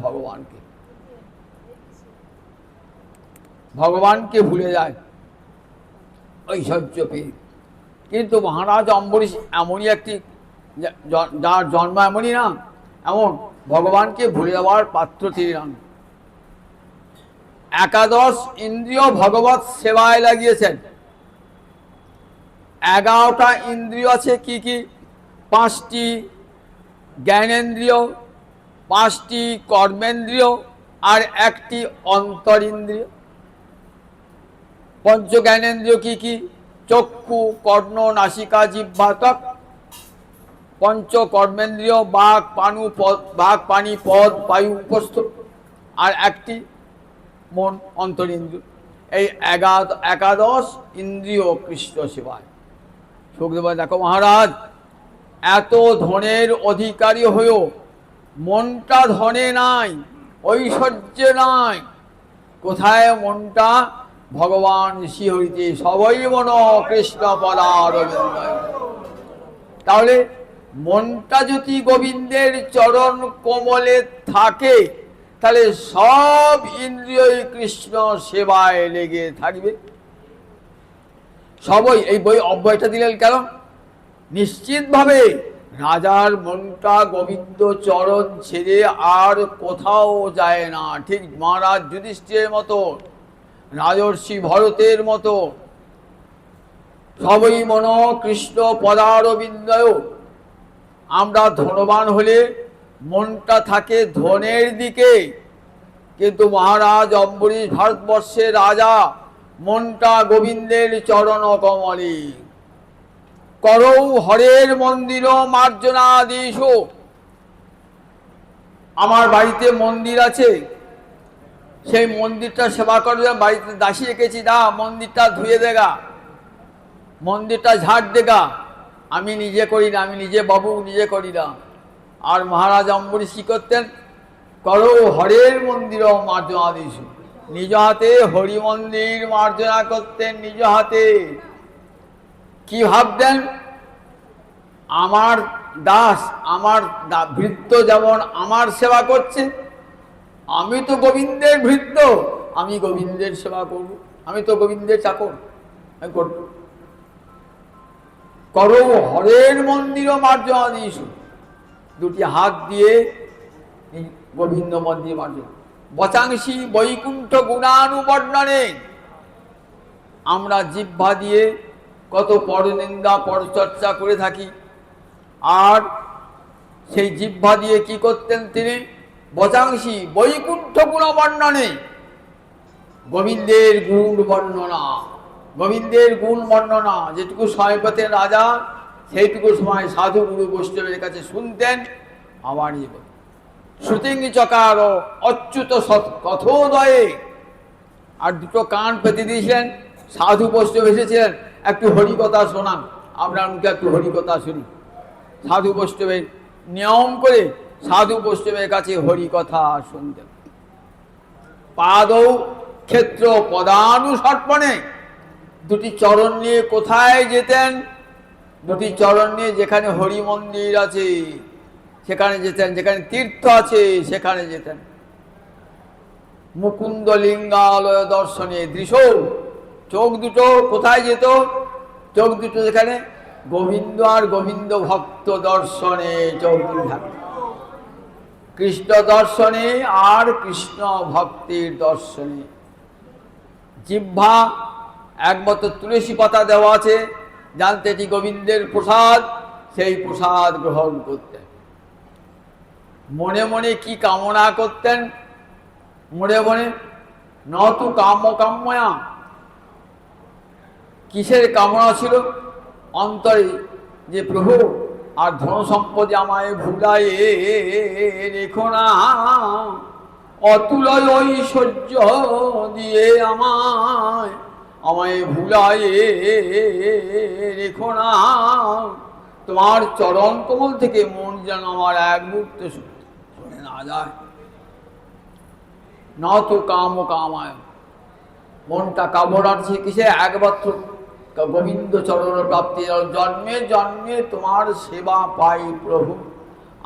ভগবানকে ভুলে যায় ঐশ্বর্য পেয়ে। কিন্তু মহারাজ অম্বরীশ এমনই একটি, যার জন্ম এমনই না, এমন ভগবানকে ভুলে যাওয়ার পাত্র তিনি নন। একাদশ ইন্দ্রিয় ভগবত সেবায় লাগিয়েছেন। 11টা ইন্দ্রিয় আছে, কি কি? 5টি জ্ঞানেন্দ্রিয়, 5টি কর্মেন্দ্রিয়, আর 1টি অন্তরিন্দ্রিয়। পঞ্চ জ্ঞানেন্দ্রিয় কি কি? চক্ষু, কর্ণ, নাসিকা, জিহ্বা, ত্বক। পঞ্চ কর্মেন্দ্রিয় বাক, পানি, পদ, বায়ু, উপস্থ। আর 1টি মন, অন্তরিন্দ্রিয়। এই 11 ইন্দ্রিয় কৃষ্ণ সেবায়। সুখদেব, দেখো মহারাজ, এত ধনের অধিকারী হয়েও মনটা ধনে নাই, ঐশ্বর্যে নাই। কোথায় মনটা? ভগবান শ্রীহরিতে, সবই মন কৃষ্ণ পদারবিন্দ। তাহলে মনটা যদি গোবিন্দের চরণ কোমলে থাকে, তাহলে সব ইন্দ্রিয়ই কৃষ্ণ সেবায় লেগে থাকবে। সবই। এই বই অব্যয়টা দিলেন কেন? নিশ্চিতভাবে রাজার মনটা গোবিন্দ চরণ ছেড়ে আর কোথাও যায় না। ঠিক মহারাজ যুধিষ্ঠিরের মতো, রাজর্ষি ভরতের মতো, সবই মন কৃষ্ণ পদারবিন্দয়। আমরা ধনবান হলে মনটা থাকে ধনের দিকে, কিন্তু মহারাজ অম্বরীশ ভারতবর্ষের রাজা, মনটা গোবিন্দের চরণ কমলে। করৌ হরের মন্দির মার্জনাদিশ। আমার বাড়িতে মন্দির আছে, সেই মন্দিরটা সেবা করবে। বাড়িতে দাসী রেখেছি, দা মন্দিরটা ধুয়ে দেগা, মন্দিরটা ঝাড় দেগা। আমি নিজে করি না, আমি নিজে বাবু নিজে করি না। আর মহারাজ অম্বরীশ কি করতেন? করৌ হরের মন্দির মার্জনাদিশ। নিজ হাতে হরি মন্দির মার্জনা করতেন, নিজ হাতে। কি ভাবতেন? আমার দাস, আমার ভৃত্য যেমন আমার সেবা করছে, আমি তো গোবিন্দের ভৃত্য, আমি গোবিন্দের সেবা করব, আমি তো গোবিন্দের চাকর, আমি করব। করৌ হরের মন্দির মার্জনাদিশ। দুটি হাত দিয়ে গোবিন্দ মন্দির মার্জনা। বচাংসি বৈকুণ্ঠ গুণানুবর্ণনে। আমরা জিহ্বা দিয়ে কত পরনিন্দা পরচর্চা করে থাকি, আর সেই জিহ্বা দিয়ে কি করতেন তিনি? বচাংশি বৈকুণ্ঠ গুণ বর্ণনে, গোবিন্দের গুণ বর্ণনা, গোবিন্দের গুণ বর্ণনা যেটুকু সময় পেতেন রাজা, সেইটুকু সময় সাধু গুরু বৈষ্ণবের কাছে শুনতেন। আবার শ্রুতিং চকার অচ্যুত কথোদয়ে, আর দুটো কান পেতে দিয়েছিলেন। সাধু বৈষ্ণব এসেছিলেন, একটু হরিকথা শোনান, আপনার মুখে একটু হরিকথা শুনি। সাধু বৈষ্ণবের নিয়ম করে সাধু বৈষ্ণবের কাছে হরিকথা শুনতেন। পাদৌ ক্ষেত্র পদানুসর্পণে, দুটি চরণ নিয়ে কোথায় যেতেন? দুটি চরণ নিয়ে যেখানে হরি মন্দির আছে সেখানে যেতেন, যেখানে তীর্থ আছে সেখানে যেতেন। মুকুন্দ লিঙ্গালয় দর্শনে দৃশ্য, চোখ দুটো কোথায় যেত? চোখ দুটো যেখানে গোবিন্দ আর গোবিন্দ ভক্ত দর্শনে চোখ দুটো থাকত, কৃষ্ণ দর্শনে আর কৃষ্ণ ভক্তির দর্শনে। জিহ্বা একমাত্র তুলসী পাতা দেওয়া আছে, জানতে এটি গোবিন্দের প্রসাদ, সেই প্রসাদ গ্রহণ করতেন। মনে মনে কি কামনা করতেন? মনে মনে নতু কাম কাম্যয়া, কিসের কামনা ছিল অন্তরে? যে প্রভু আর ধন সম্পদে আমায় ভুলায় রেখো না, অতুল ঐশ্বর্য দিয়ে আমায় ভুলায় রেখো না। তোমার চরণ কমল থেকে মন যেন আমার এক মুহূর্ত সরে না যায়। নত কাম কামায়, মনটা কামড়াচ্ছে কিসে? একমাত্র গোবিন্দ চরণ প্রাপ্তি, জন্মে জন্মে তোমার সেবা পাই প্রভু,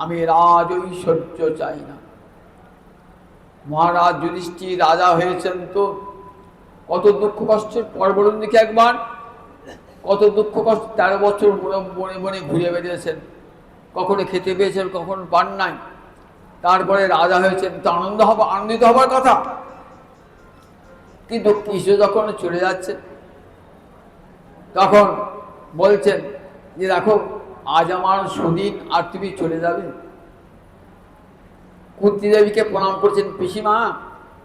আমি রাজ ঐশ্বর্য চাই না। মহারাজ যুধিষ্ঠির রাজা হয়েছেন তো কত দুঃখ কষ্টের পর বলুন দেখি একবার, কত দুঃখ কষ্ট। 13 বছর বনে বনে ঘুরে বেরিয়েছেন, কখনো খেতে পেয়েছেন, কখনো পান নাই। তারপরে রাজা হয়েছেন, তো আনন্দিত হবার কথা। কিন্তু কৃষ্ণ যখন চলে যাচ্ছে তখন বলছেন যে দেখো আজ আমার সুদিন, আর তুমি চলে যাবে। কুন্তী দেবীকে প্রণাম করছেন, পিসিমা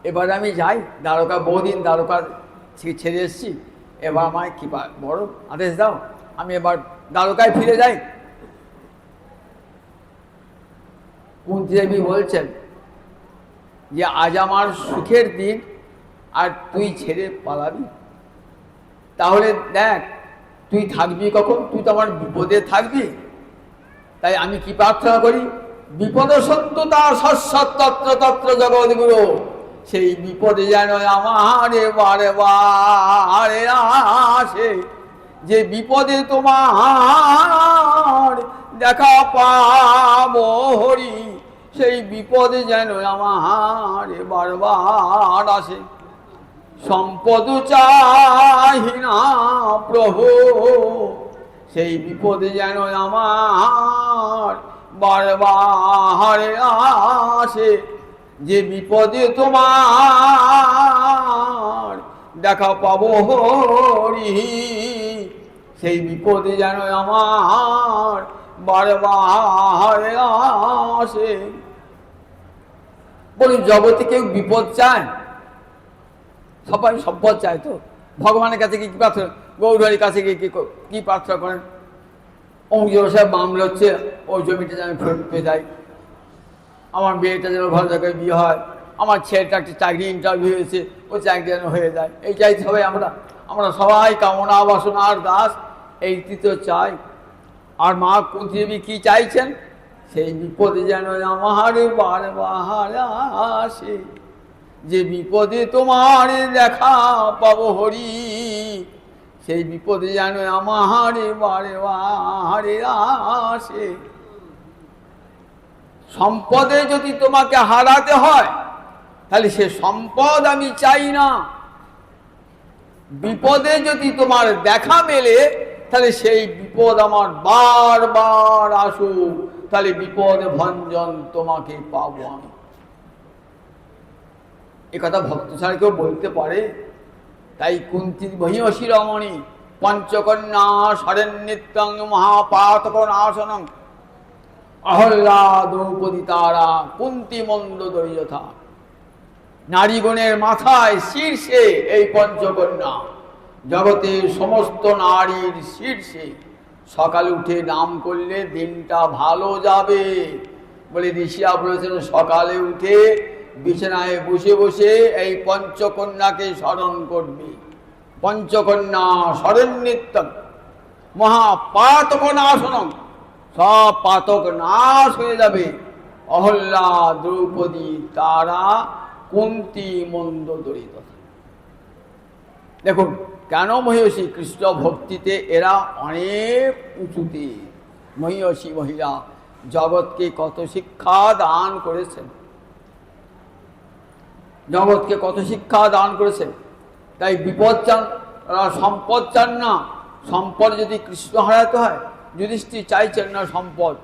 এবার আমি যাই, দ্বারকা বহুদিন দ্বারকা ছেড়ে এসেছি, এবার আমায় কি বড় আদেশ দাও, আমি এবার দ্বারকায় ফিরে যাই। কুন্তী দেবী বলছেন যে আজ আমার সুখের দিন, আর তুই ছেড়ে পালাবি? তাহলে দেখ তুই থাকবি কখন? তুই তো আমার বিপদে থাকবি। তাই আমি কি প্রার্থনা করি? বিপদ সন্তু তার সৎসৎ তত্র তত্র জগৎগুরু, সেই বিপদে যেন আমার বারে বারে আসে। যে বিপদে তোমার দেখা পাবো হরি, সেই বিপদে যেন আমার বারবার আসে। সম্পদ চাহি না প্রভু, সেই বিপদে যেন আমার বারবার আসে। যে বিপদে তোমার দেখা পাবো হরি, সেই বিপদে যেন আমার বারবার আসে। বলি জগতে কেউ বিপদ চায়? সবাই সম্পদ চায় তো। ভগবানের কাছে কি প্রার্থনা, গৌরহরির কাছে কি প্রার্থনা করেন? অমুক সাহেব মামলা হচ্ছে, ওই জমিটা যেন ফেরত পেয়ে যায়, আমার মেয়েটা যেন ভালো জায়গায় বিয়ে হয়, আমার ছেলেটা একটা চাকরি ইন্টারভিউ হয়েছে, ওই চাকরি যেন হয়ে যায়। এই চাই সবাই, আমরা সবাই কামনা বাসনার দাস, এই তো চাই। আর মা কুন্তী দেবী কি চাইছেন? সেই বিপদে যেন আমার বারবার আসে। যে বিপদে তোমার দেখা পাবো হরি, সেই বিপদে যেন আমার বারে বারে আসে। সম্পদে যদি তোমাকে হারাতে হয় তাহলে সে সম্পদ আমি চাই না। বিপদে যদি তোমার দেখা মেলে তাহলে সেই বিপদ আমার বারবার আসুক, তাহলে বিপদ ভঞ্জন তোমাকে পাবো আমি। একথা ভক্ত ছাড়া কেউ বলতে পারে? তাই কুন্তীর মহিষী রমণী পঞ্চকন্যা শরণ্যেত্যং মহাপাতক নাশনং অহল্যা দ্রৌপদী তারা কুন্তী মন্দোদরী যথা। নারীগণের মাথায় শীর্ষে এই পঞ্চকন্যা, জগতের সমস্ত নারীর শীর্ষে। সকালে উঠে নাম করলে দিনটা ভালো যাবে বলে ঋষিরা বলেছেন, সকালে উঠে বিছানায় বসে বসে এই পঞ্চকন্যাকে স্মরণ করবে। পঞ্চকন্যা স্মরণনিত্যম মহাপাতক নাশনম, সব পাতক নাশ হয়ে যাবে। অহল্যা দ্রৌপদী তারা কুন্তী মন্দোদরী তথা। দেখুন কেন মহিষী কৃষ্ণ ভক্তিতে এরা অনেক উঁচুতে। মহিষী মহিলা জগৎকে কত শিক্ষা দান করেছেন, জগৎকে কত শিক্ষা দান করেছেন। তাই বিপদ চান, সম্পদ চান না। সম্পদ যদি কৃষ্ণ হারাতে হয়, যুধিষ্ঠির চাইছেন না সম্পদ,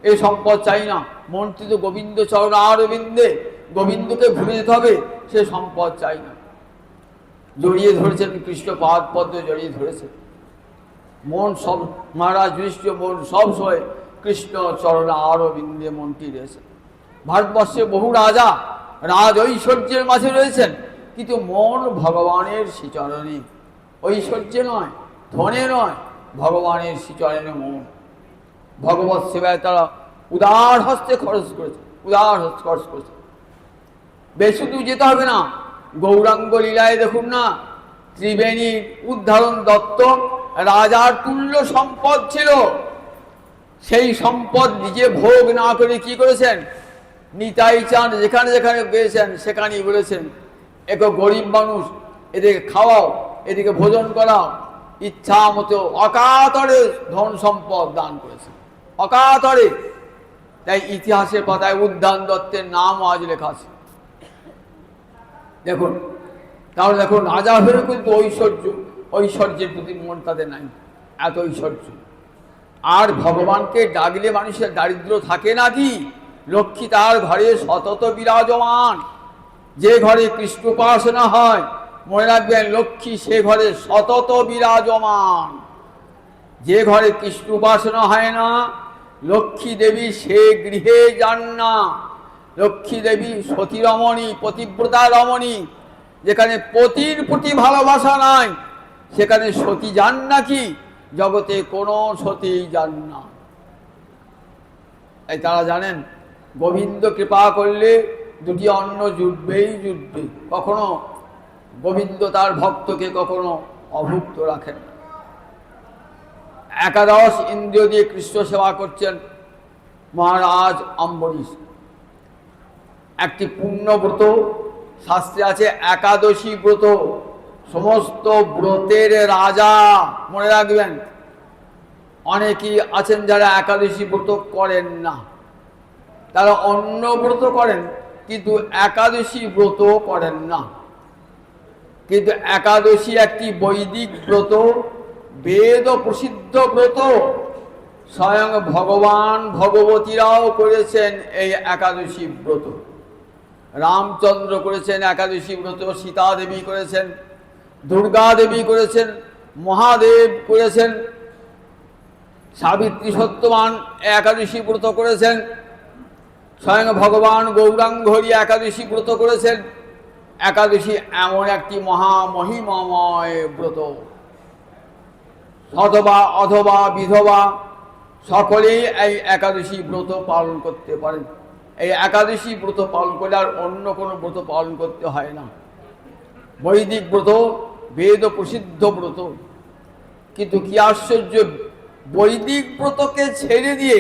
এই সম্পদ চাই না। মন্ত্রী তো গোবিন্দ চরণারবিন্দে, গোবিন্দকে ঘুরে যেতে হবে, সে সম্পদ চাই না। জড়িয়ে ধরেছেন কৃষ্ণ পাদ পদ্ম, জড়িয়ে ধরেছেন মন সব। মহারাজ যুধিষ্ঠির মন সব সময় কৃষ্ণ চরণারবিন্দে মনটি রয়েছে। ভারতবর্ষে বহু রাজা রাজ ঐশ্বর্যের মাঝে রয়েছেন, কিন্তু মন ভগবানের শ্রীচরণে। ঐশ্বর্যে নয়, ধনে নয়, ভগবানের শ্রীচরণে মন। ভগবত সেবায় তারা উদার হস্তে খরচ করেছে, উদার হস্তে খরচ করেছে। বেশি দূর যেতে হবে না, গৌরাঙ্গ লীলায় দেখুন না, ত্রিবেণীর উদ্ধারণ দত্ত রাজার তুল্য সম্পদ ছিল। সেই সম্পদ নিজে ভোগ না করে কি করেছেন, নিতাই চাঁদ যেখানে যেখানে গিয়েছেন সেখানেই বলেছেন, এক গরিব মানুষ, এদিকে খাওয়াও, এদিকে ভোজন করাও। ইচ্ছা মতো অকাতরে ধন সম্পদ দান করেছেন, অকাতরে। তাই ইতিহাসের পাতায় উদ্যান দত্তের নাম আজ লেখা আছে। দেখুন, তাহলে দেখুন রাজা হয়ে কিন্তু ঐশ্বর্যের প্রতি মন তাদের নাই, এত ঐশ্বর্য। আর ভগবানকে ডাকলে মানুষের দারিদ্র থাকে নাকি? লক্ষ্মী তার ঘরে সতত বিরাজমান। যে ঘরে কৃষ্ণ উপাসনা হয়, মনে রাখবেন লক্ষ্মী সে ঘরে সতত বিরাজমান। যে ঘরে কৃষ্ণ উপাসনা হয় না, লক্ষ্মী দেবী সে গৃহে যান না। লক্ষ্মী দেবী সতী রমণী, পতিব্রতা রমণী। যেখানে পতির প্রতি ভালোবাসা নাই, সেখানে সতী যান নাকি? জগতে কোনো সতী যান না। তাই তারা জানেন গোবিন্দ কৃপা করলে দুটি অন্ন জুটবেই জুটবে। কখনো গোবিন্দ তার ভক্তকে কখনো অভুক্ত রাখেন না। একাদশ ইন্দ্রিয় দিয়ে কৃষ্ণ সেবা করছেন মহারাজ অম্বরীশ। একটি পুণ্যব্রত, শাস্ত্রে আছে একাদশী ব্রত, সমস্ত ব্রতের রাজা। মনে রাখবেন, অনেকেই আছেন যারা একাদশী ব্রত করেন না, তারা অন্য ব্রত করেন কিন্তু একাদশী ব্রত করেন না। কিন্তু একাদশী একটি বৈদিক ব্রত, বেদ প্রসিদ্ধ ব্রত। স্বয়ং ভগবান ভগবতীরাও করেছেন এই একাদশী ব্রত। রামচন্দ্র করেছেন একাদশী ব্রত, সীতা দেবী করেছেন, দুর্গা দেবী করেছেন, মহাদেব করেছেন, সাবিত্রী সত্যবান একাদশী ব্রত করেছেন, স্বয়ং ভগবান গৌরাঙ্গ হরি একাদশী ব্রত করেছেন। একাদশী এমন একটি মহামহিমময় ব্রত, সধবা অধবা বিধবা সকলেই এই একাদশী ব্রত পালন করতে পারেন। এই একাদশী ব্রত পালন করলে আর অন্য কোনো ব্রত পালন করতে হয় না। বৈদিক ব্রত, বেদ প্রসিদ্ধ ব্রত। কিন্তু কি আশ্চর্য, বৈদিক ব্রতকে ছেড়ে দিয়ে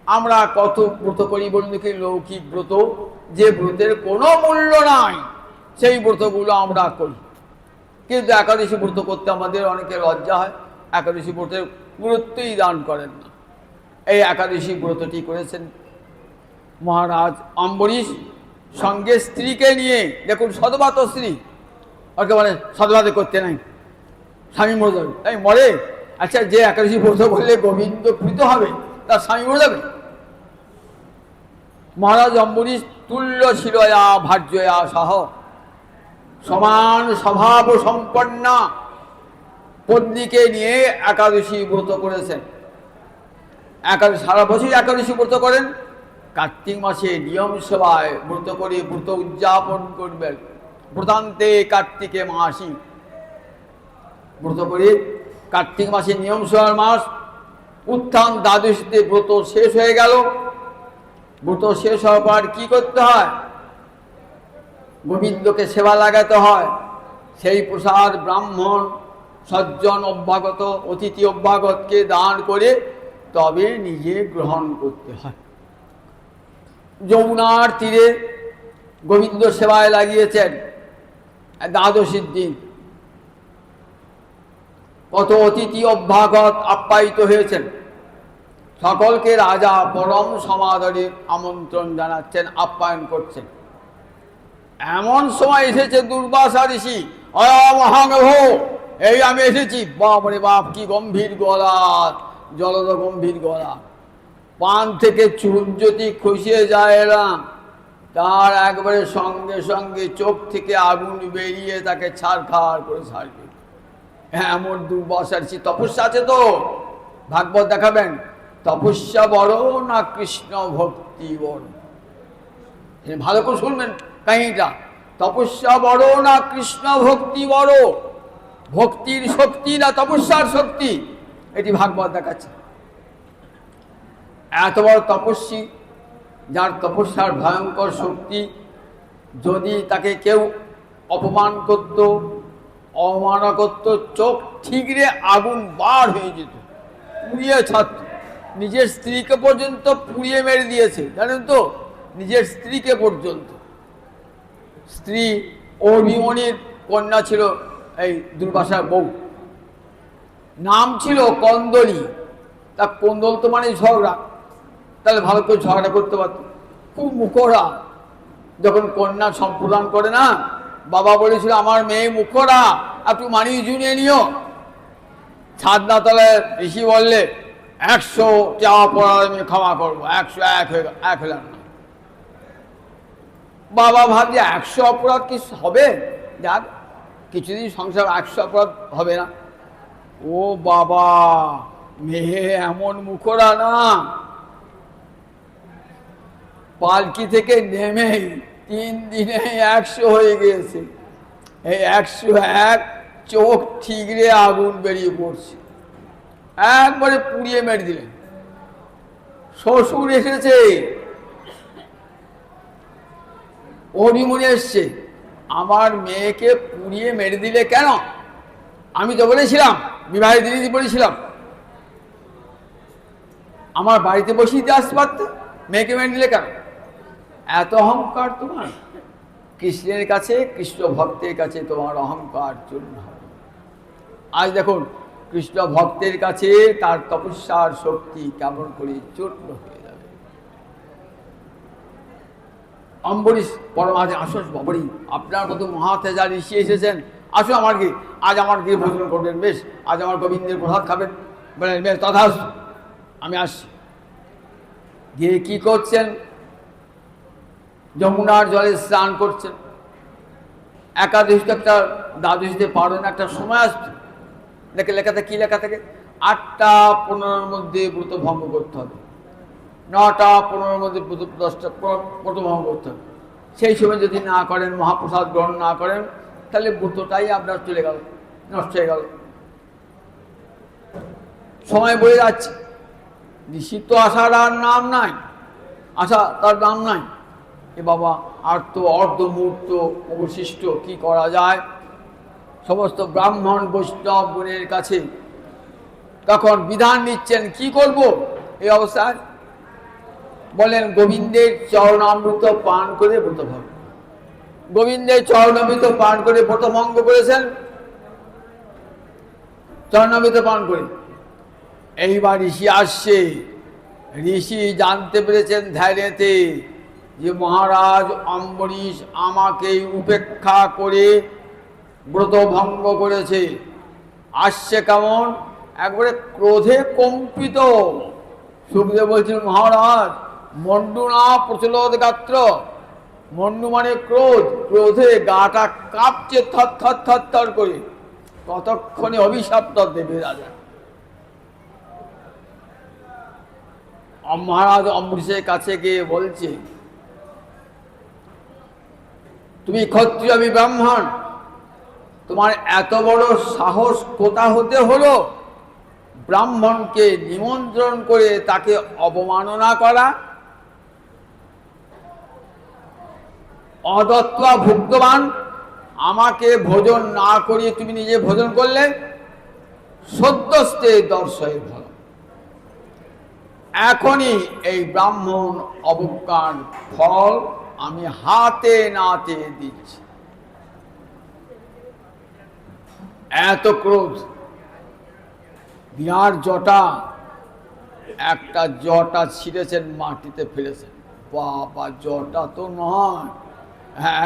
আমরা কত ব্রত করি বলুন দেখি, লৌকিক ব্রত, যে ব্রতের কোনো মূল্য নাই, সেই ব্রতগুলো আমরা করি। কিন্তু একাদশী ব্রত করতে আমাদের অনেকে লজ্জা হয়, একাদশী ব্রতের গুরুত্বই দান করেন না। এই একাদশী ব্রতটি করেছেন মহারাজ অম্বরীশ, সঙ্গে স্ত্রীকে নিয়ে। দেখুন সদবাত স্ত্রী, ওকে মানে সদবাতে করতে নাই, স্বামী মরে যাবে। তাই মরে, আচ্ছা যে একাদশী ব্রত করলে গোবিন্দ প্রীত হবে, তার স্বামী মরে যাবে। মহারাজ অম্বরীশ তুল্য শিলয়া ভার্যয়া সহ, সমান স্বভাব সম্পন্না পত্নীকে নিয়ে একাদশী ব্রত করেছেন। একাদশী সারা বছর একাদশী ব্রত করেন, কার্তিক মাসে নিয়ম সভায় ব্রত করে ব্রত উদযাপন করবেন। ব্রতান্তে কার্তিকে মাসি, ব্রত করে কার্তিক মাসে নিয়ম সভার মাস, উত্থান দ্বাদশীতে ব্রত শেষ হয়ে গেল। ব্রত শেষ হওয়ার পর কি করতে হয়? গোবিন্দকে সেবা লাগাতে হয়। সেই প্রসাদ ব্রাহ্মণ সজ্জন অভ্যাগত অতিথি অভ্যাগতকে দান করে তবে নিজে গ্রহণ করতে হয়। যমুনার তীরে গোবিন্দ সেবায় লাগিয়েছেন দ্বাদশীর দিন। কত অতিথি অভ্যাগত আপ্যায়িত হয়েছেন। সকলকে রাজা পরম সমাদরে আমন্ত্রণ জানাচ্ছেন, আপ্যায়ন করছেন। এমন সময় এসেছে দুর্বাসা ঋষি, মহাগভ, এই আমি এসেছি। বাপরে বাপ, কি গম্ভীর গলা, জলদ গম্ভীর গলা। পান থেকে চুল যদি খসিয়ে যায় না, তার একবারে সঙ্গে সঙ্গে চোখ থেকে আগুন বেরিয়ে তাকে ছাড়খাড় করে ছাড়বে। এমন দুর্বাসা ঋষি। তপস্যা আছে তো, ভাগবত দেখাবেন। তপস্যা বড় না কৃষ্ণ ভক্তি বড়? ভালো করে শুনবেন কাহিনীটা। তপস্যা বড় না কৃষ্ণ ভক্তি বড়? ভক্তির শক্তি না তপস্যার শক্তি? এটি ভাগবত দেখাচ্ছে। এত বড় তপস্বী, যার তপস্যার ভয়ঙ্কর শক্তি, যদি তাকে কেউ অপমান করত, অবমাননা করত, চোখ ঠিকরে আগুন বার হয়ে যেত, পুড়িয়ে ছাড়ত। নিজের স্ত্রীকে পর্যন্ত পুড়িয়ে মেরে দিয়েছে, জানেন তো? নিজের স্ত্রীকে পর্যন্ত। স্ত্রী অভিমনির কন্যা ছিল এই দুর্বাসার বউ, নাম ছিল কন্দলী। তা কন্দল তো মানে ঝগড়া, তাহলে ভালো করে ঝগড়া করতে পারত। খুব মুখরা। যখন কন্যা সম্প্রদান করে না, বাবা বলেছিল আমার মেয়ে মুখরা, একটু মানিয়ে জুনিয়ে নিও। ছাদনা তলায় ঋষি বললে 100টা অপরাধ আমি ক্ষমা করবো, 101 হলাম না। বাবা ভাবছে 100 অপরাধ কি হবে? যাক কিছুদিন সংসার, 100 অপরাধ হবে না। ও বাবা, মেয়ে এমন মুখরা না, পালকি থেকে নেমে 3 দিনে 100 হয়ে গিয়েছে। এই 101 চোখ ঠিকরে আগুন বেরিয়ে পড়ছে, একবারে পুড়িয়ে মেরে দিলেন। শ্বশুর এসেছে, অভিমনি এসছে, আমার মেয়েকে পুড়িয়ে মেরে দিলে কেন? আমি তো বলেছিলাম, বিবাহের দিদি বলেছিলাম আমার বাড়িতে বসিয়ে দিয়ে আসতে পারত, মেয়েকে মেরে দিলে কেন? এত অহংকার তোমার? কৃষ্ণের কাছে, কৃষ্ণ ভক্তের কাছে তোমার অহংকার চূর্ণ হবে। আজ দেখুন কৃষ্ণ ভক্তের কাছে তার তপস্যার শক্তি কেমন করে চূর্ণ হয়ে যাবে। অম্বরীশ পরম আজ আসুন, বাবরি আপনার মতো মহাতেজা ঋষি এসেছেন, আসুন আমার কি আজ আমার গিয়ে ভোজন করবেন, বেশ আজ আমার গোবিন্দের প্রসাদ খাবেন। বলেন বেশ, তথাস্তু, আমি আসছি। গিয়ে কি করছেন? যমুনার জলে স্নান করছেন। একাদশীতে একটা, দ্বাদশীতে পারেন একটা সময় আসছে, দেখে লেখাতে কি লেখা থাকে, 8টা 15-র মধ্যে ব্রত ভঙ্গ করতে হবে, 9টা 15-র মধ্যে 10টা ব্রত ভঙ্গ করতে হবে। সেই সময় যদি না করেন, মহাপ্রসাদ গ্রহণ না করেন, তাহলে ব্রতটাই আপনার চলে গেল, নষ্ট হয়ে গেল। সময় বয়ে যাচ্ছে, ঋষি তো আসার আর নাম নাই, আশা তার নাম নাই। এ বাবা, আর তো অর্ধ মুহূর্ত অবশিষ্ট, কি করা যায়? সমস্ত ব্রাহ্মণ বৈষ্ণব গুণের কাছে তখন বিধান নিচ্ছেন, কি করব এই অবস্থায়? বলেন গোবিন্দের চরণামৃত পান করে ব্রত ভঙ্গ। গোবিন্দের চরণামৃত পান করে ব্রত ভঙ্গ করেছেন, চরণামৃত পান করে। এইবার ঋষি আসছে। ঋষি জানতে পেরেছেন ধ্যানেতে যে মহারাজ অম্বরীশ আমাকে উপেক্ষা করে ব্রত ভঙ্গ করেছে। আসছে কেমন? একবারে ক্রোধে কম্পিত। সুখদেব বলছেন মহারাজ মন্ডু না প্রচলদ গাত্র, মন্ডু মানে ক্রোধ, ক্রোধে গাটা কাঁপছে থর থর থর থর করে। ততক্ষণে অভিশাপ দেবে রাজা। মহারাজ অম্বরীশের কাছে গিয়ে বলছে, তুমি ক্ষত্রিয়, আমি ব্রাহ্মণ, তোমার এত বড় সাহস কোথা হতে হলো ব্রাহ্মণকে নিমন্ত্রণ করে তাকে অবমাননা করা? অদত্ত্বা ভুক্তবান, আমাকে ভোজন না করিয়ে তুমি নিজে ভোজন করলে, সদ্যস্তে দর্শয়ে ফল। এখনই এই ব্রাহ্মণ অবজ্ঞার ফল আমি হাতে নাতে দিচ্ছি। এত ক্রোধ, বিরাট জটা, একটা জটা ছিঁড়েছেন, মাটিতে ফেলেছেন। বাবা, জটা তো নয়,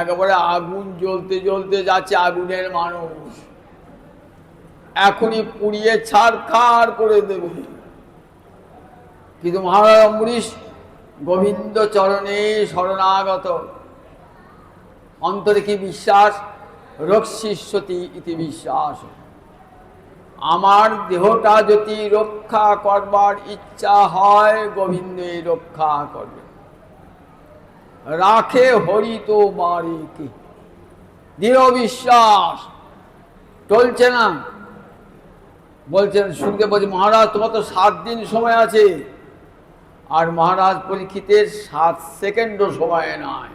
একেবারে আগুন জ্বলতে জ্বলতে যাচ্ছে, আগুনের মানুষ, এখনই পুড়িয়ে ছারখার করে দেবে। কিন্তু মহারাজ অম্বরীশ গোবিন্দ চরণে শরণাগত, অন্তরে কি বিশ্বাস? রক্ষিষ্যতি ইতি বিশ্বাস। আমার দেহটা যদি রক্ষা করবার ইচ্ছা হয়, গোবিন্দই রক্ষা করবে। রাখে হরি তো মারে কে, দৃঢ় বিশ্বাস চলছে না। বলছেন, শুনতে বলছে, মহারাজ তোমার তো 7 দিন সময় আছে। আর মহারাজ পরীক্ষিতের 7 সেকেন্ডও সময় নয়।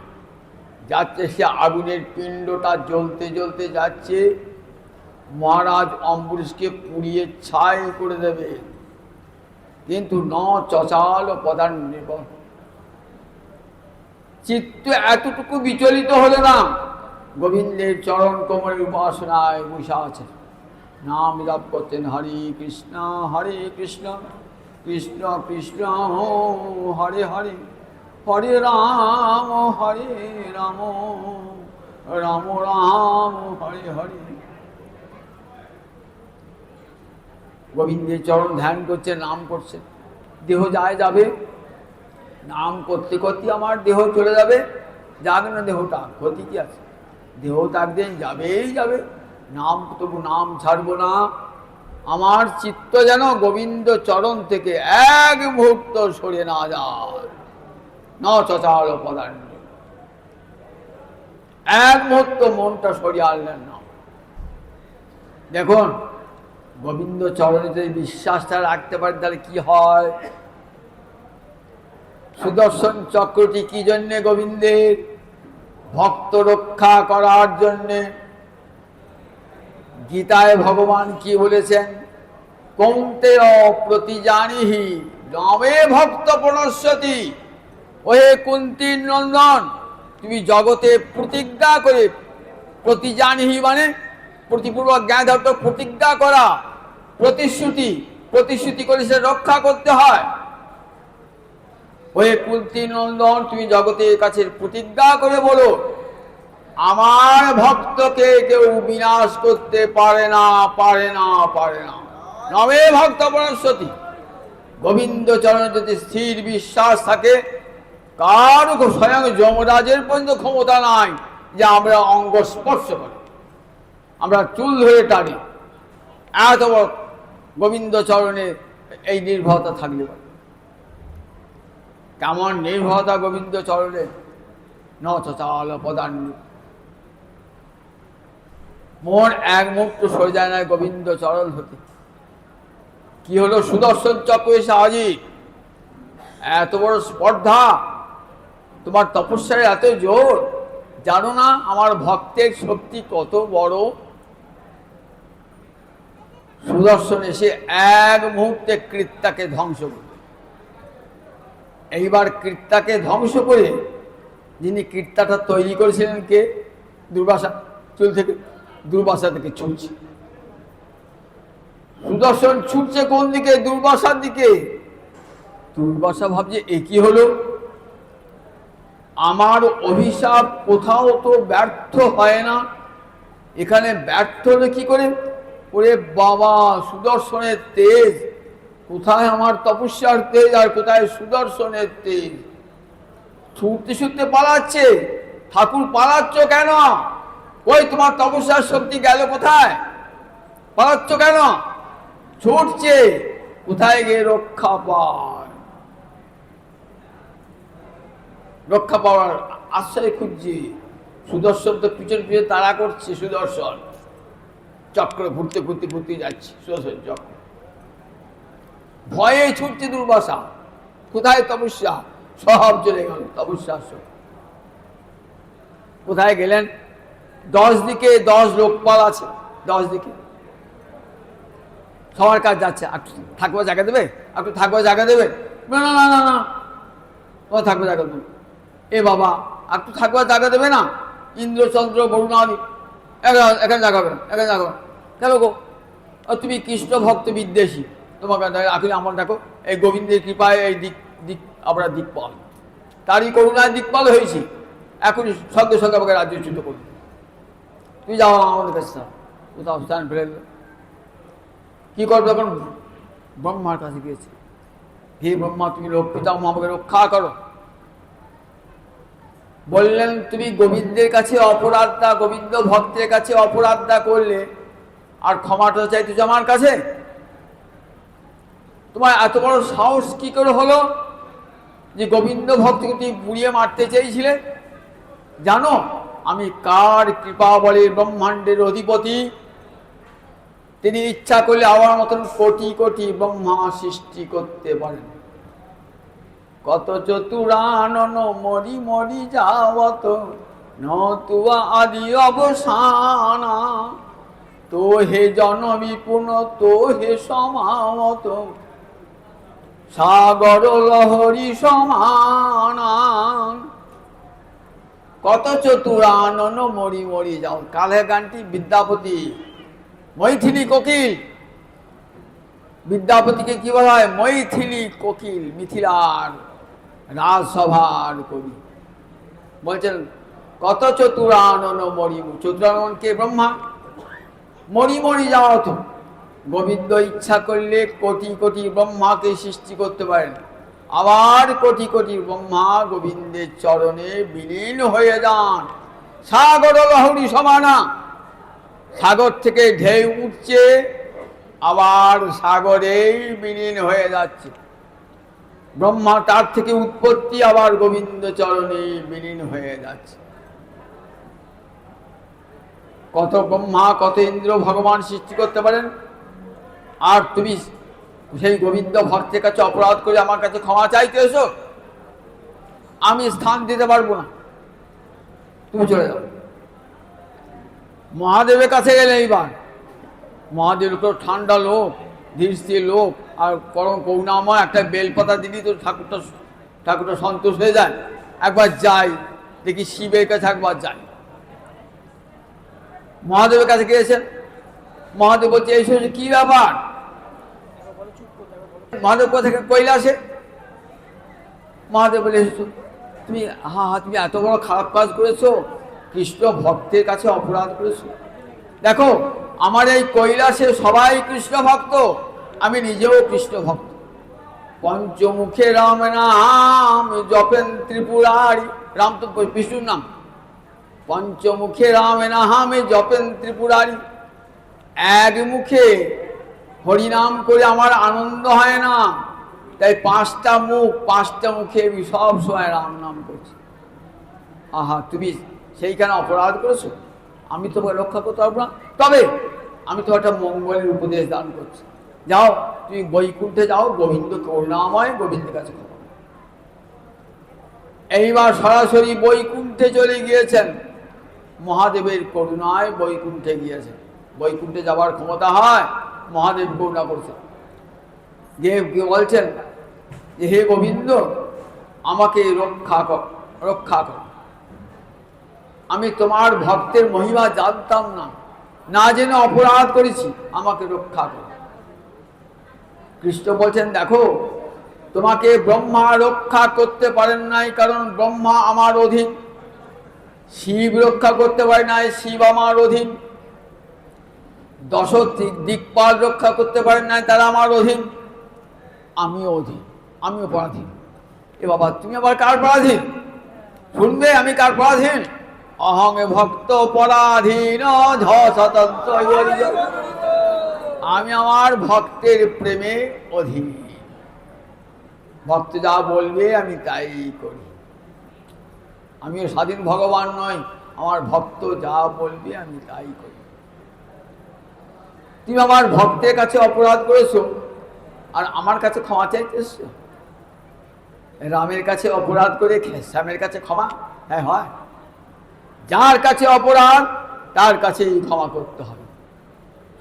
যাচ্ছে সে আগুনের পিণ্ডটা জ্বলতে জ্বলতে যাচ্ছে, মহারাজ অম্বরীশকে পুড়িয়ে ছাই করে দেবে। কিন্তু ন চচাল পদান্বিব, চিত্ত এতটুকু বিচলিত হলো না। গোবিন্দের চরণ কোমরের উপাসনায় বসে আছে, নাম জপ করছেন, হরে কৃষ্ণ কৃষ্ণ কৃষ্ণ হরে হরে, হরে রাম রাম রাম হরে হরে। গোবিন্দের চরণ ধ্যান করছে, নাম করছে। দেহ যাবে, নাম করতে করতে আমার দেহ চলে যাবে। যাক না, দেহটা ক্ষতি কি আছে? দেহ তো একদিন যাবেই যাবে, নাম তবু নাম ছাড়বো না। আমার চিত্ত যেন গোবিন্দ চরণ থেকে এক মুহূর্ত সরে না যায়। ন চচাল পদান্য, এক মুহূর্ত মনটা সরিয়ে আনলেন না। দেখুন, গোবিন্দ চরণে যদি বিশ্বাসটা রাখতে পারে তাহলে কি হয়। সুদর্শন চক্রটি কি জন্যে? গোবিন্দের ভক্ত রক্ষা করার জন্যে। গীতায় ভগবান কি বলেছেন? কৌন্তেয় প্রতিজানিহি নবে ভক্ত প্রণশ্যতি। ওহে কুন্তীর নন্দন, তুমি জগতে প্রতিজ্ঞা করে, প্রতিজানিহি মানে প্রতিপূর্বক জ্ঞান ধরত, প্রতিজ্ঞা করা, প্রতিশ্রুতি করে সে রক্ষা করতে হয়। ওহে কুন্তী নন্দন, তুমি জগতের কাছে প্রতিজ্ঞা করে বলো, আমার ভক্তকে কেউ বিনাশ করতে পারে না। নবে ভক্ত প্রণশ্যতি। গোবিন্দ চরণে যদি স্থির বিশ্বাস থাকে, কারো স্বয়ং যমরাজের পর্যন্ত ক্ষমতা নাই যে আমরা অঙ্গ স্পর্শ করি, আমরা চুল ধরে টানি। এত বড় গোবিন্দ চরণে এই নির্ভরতা থাকলে পারে। কেমন নির্ভরতা গোবিন্দ চরণে! ন চচাল পদান্য, মন এক মুহূর্ত সরে যায় না গোবিন্দ চরণ হতে। কি হলো? সুদর্শন চক্র এসে হাজির। এত বড় স্পর্ধা, তোমার তপস্যার এত জোর, জানো না আমার ভক্তের শক্তি কত বড়? সুদর্শন এসে এক মুহূর্তে কৃত্যাকে ধ্বংস করবে। এইবার কৃত্যাকে ধ্বংস করে, যিনি কৃত্যাটা তৈরি করেছিলেন কে? দুর্বাসা। চুল থেকে, দুর্বাসা থেকে ছুটছে। সুদর্শন ছুটছে কোন দিকে? দুর্বাসার দিকে। দুর্বাসা ভাবছে, এ কি হলো? আমার অভিশাপ কোথাও তো ব্যর্থ হয় না, এখানে ব্যর্থ হলে কি করে? ওরে বাবা, সুদর্শনের তেজ! কোথায় আমার তপস্যার তেজ আর কোথায় সুদর্শনের তেজ? ছুটতে ছুটতে পালাচ্ছে। ঠাকুর, পালাচ্ছ কেন? ওই তোমার তপস্যার শক্তি গেল কোথায়? পালাচ্ছ কেন? ছুটছে, কোথায় গিয়ে রক্ষা পায়। রক্ষা পাওয়ার আশ্রয় খুঁজছে। সুদর্শন তো পিছন পিছন তাড়া করছে, সুদর্শন চক্র ঘুরতে ঘুরতে ঘুরতে যাচ্ছে, সুদর্শন চক্র ভয়ে ছুটছে দুর্বাসা। কোথায় তপস্যা? সব চলে গেল তপস্যা। কোথায় গেলেন? 10 দিকে 10 লোকপাল আছে, 10 দিকে সবার কাজ যাচ্ছে। একটু থাকবো জায়গা দেবে, একটু থাকবো জায়গা দেবে, না না না না না, তোমার থাকবো জায়গা দেবে। এ বাবা, একটু থাকবো জায়গা দেবে না? ইন্দ্রচন্দ্র বরুণাদি, এখানে জায়গা হবে না, এখানে জায়গা হবে না। কেন গো? তুমি কৃষ্ণ ভক্ত বিদ্বেষী, তোমাকে এখন আমার দেখো এই গোবিন্দের কৃপায় এই দিক দিক আমরা দিকপাল, তারই করুণায় দিকপাল হয়েছি। এখন সঙ্গে সঙ্গে আমাকে রাজ্যচ্যুত করবে। তুমি যাও আমাদের কাছে, কোথাও স্থান ফেলে দিল। কি করবে এখন? ব্রহ্মার কাছে গিয়েছে, হে ব্রহ্মা, তুমি পিতামহ আমাকে রক্ষা করো। বললেন, তুমি গোবিন্দের কাছে অপরাধটা, গোবিন্দ ভক্তের কাছে অপরাধটা করলে আর ক্ষমাটা চাইতেছ আমার কাছে? তোমার এত বড় সাহস কি করে হলো যে গোবিন্দ ভক্তকে তুমি পুড়িয়ে মারতে চেয়েছিলে? জানো আমি কার কৃপা বলে ব্রহ্মাণ্ডের অধিপতি? তিনি ইচ্ছা করলে আমার মতন কোটি কোটি ব্রহ্মা সৃষ্টি করতে পারেন। কত চতুরানন মরি মরি যাওয়াত নতুয়া আদি অবসানা, তো হে জনবিপুন তো হে সমামত সাগর লহরী সমানা। কত চতুরানন মরি মরি যাও। কালের গানটি বিদ্যাপতি, মৈথিলী কোকিল। বিদ্যাপতিকে কি বলা হয়? মৈথিলী কোকিল, মিথিলার রাজসভার কবি। বলছেন কত চতুরানন মরি, চতুরানন কে? ব্রহ্মা। মরি মরি যাওয়া তো, গোবিন্দ ইচ্ছা করলে কোটি কোটি ব্রহ্মাকে সৃষ্টি করতে পারেন। আবার কোটি কোটি ব্রহ্মা গোবিন্দের চরণে বিলীন হয়ে যান। সাগর লহরী সমানা, সাগর থেকে ঢেউ উঠছে, আবার সাগরেই বিলীন হয়ে যাচ্ছে। ব্রহ্মা তার থেকে উৎপত্তি, আবার গোবিন্দ চরণে বিলীন হয়ে যাচ্ছে। কত ব্রহ্মা কত ইন্দ্র ভগবান সৃষ্টি করতে পারেন, আর তুমি সেই গোবিন্দ ভক্তের কাছে অপরাধ করে আমার কাছে ক্ষমা চাইতে এসো? আমি স্থান দিতে পারবো না, তুমি চলে যাও। মহাদেবের কাছে গেলে এইবার মহাদেব তো ঠান্ডা লোক, ধীর স্থির লোক, আর পরম করুণাময়, একটা বেলপাতা দিলি তো ঠাকুরটা সন্তোষ হয়ে যায়। একবার যাই দেখি, শিবের কাছে একবার যাই। মহাদেবের কাছে গিয়েছেন, মহাদেব বলছে এই কি ব্যাপার? মহাদেব কোথা কৈলাসে। মহাদেব বলে এসেছো তুমি? তুমি এত বড় খারাপ কাজ করেছো, কৃষ্ণ ভক্তের কাছে অপরাধ করেছো। দেখো আমার এই কৈলাসে সবাই কৃষ্ণ ভক্ত, আমি নিজেও কৃষ্ণ ভক্ত। পঞ্চমুখে রাম নাম জপেন ত্রিপুরারি, রাম তো বিষ্ণুর নাম। পঞ্চমুখে রাম নাম জপেন ত্রিপুরারি, এক মুখে হরিনাম করে আমার আনন্দ হয় না, তাই 5টা মুখ, 5টা মুখে আমি সব সময় রাম নাম করছি। তুমি সেইখানে অপরাধ করেছো, আমি তোমাকে রক্ষা করতে পারবো না। তবে আমি তো একটা মঙ্গলের উপদেশ দান করছি, যাও তুমি বৈকুণ্ঠে যাও, গোবিন্দ করুণাময়, গোবিন্দের কাছে খবর। এইবার সরাসরি বৈকুণ্ঠে চলে গিয়েছেন, মহাদেবের করুণায় বৈকুণ্ঠে গিয়েছেন। বৈকুণ্ঠে যাওয়ার ক্ষমতা হয়, মহাদেব করুণা করছেন। গিয়ে বলছেন যে হে গোবিন্দ, আমাকে রক্ষা কর, রক্ষা কর। আমি তোমার ভক্তের মহিমা জানতাম না, না জেনে অপরাধ করেছি, আমাকে রক্ষা কর। কৃষ্ণ বলছেন দেখো, তোমাকে ব্রহ্মা রক্ষা করতে পারেন নাই, কারণ ব্রহ্মা আমার অধীন। শিব রক্ষা করতে পারে নাই, শিব আমার অধীন। 10 দিকপাল রক্ষা করতে পারেন নাই, তারা আমার অধীন। আমি অধীন, আমি পরাধীন। এ বাবা, তুমি আবার কার পরাধীন? শুনবে আমি কার পরাধীন? অহং ভক্ত পরাধীন স্বতন্ত্র, আমি আমার ভক্তের প্রেমে অধীন। ভক্ত যা বলবে আমি তাই করি। আমিও স্বাধীন ভগবান নয়, আমার ভক্ত যা বলবে আমি তাই করি। তুমি আমার ভক্তের কাছে অপরাধ করেছো আর আমার কাছে ক্ষমা চাইতে এসছো। রামের কাছে অপরাধ করে শ্যামের কাছে ক্ষমা? হ্যাঁ হয়। যার কাছে অপরাধ তার কাছেই ক্ষমা করতে হবে।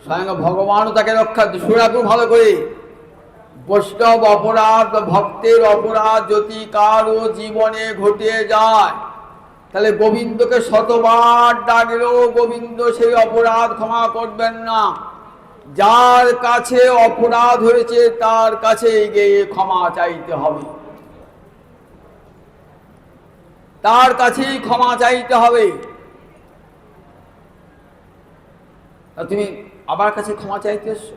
স্বয়ং ভগবানও তাকে রক্ষা। শুনে ভালো করে, বৈষ্ণব অপরাধ বা ভক্তের অপরাধ যদি কারো জীবনে ঘটে যায়, তাহলে গোবিন্দকে শতবার ডাকলেও গোবিন্দ সেই অপরাধ ক্ষমা করবেন না। যার কাছে অপরাধ হয়েছে তার কাছে গিয়ে ক্ষমা চাইতে হবে, তার কাছেই ক্ষমা চাইতে হবে। তুমি আমার কাছে ক্ষমা চাইতে এসছো,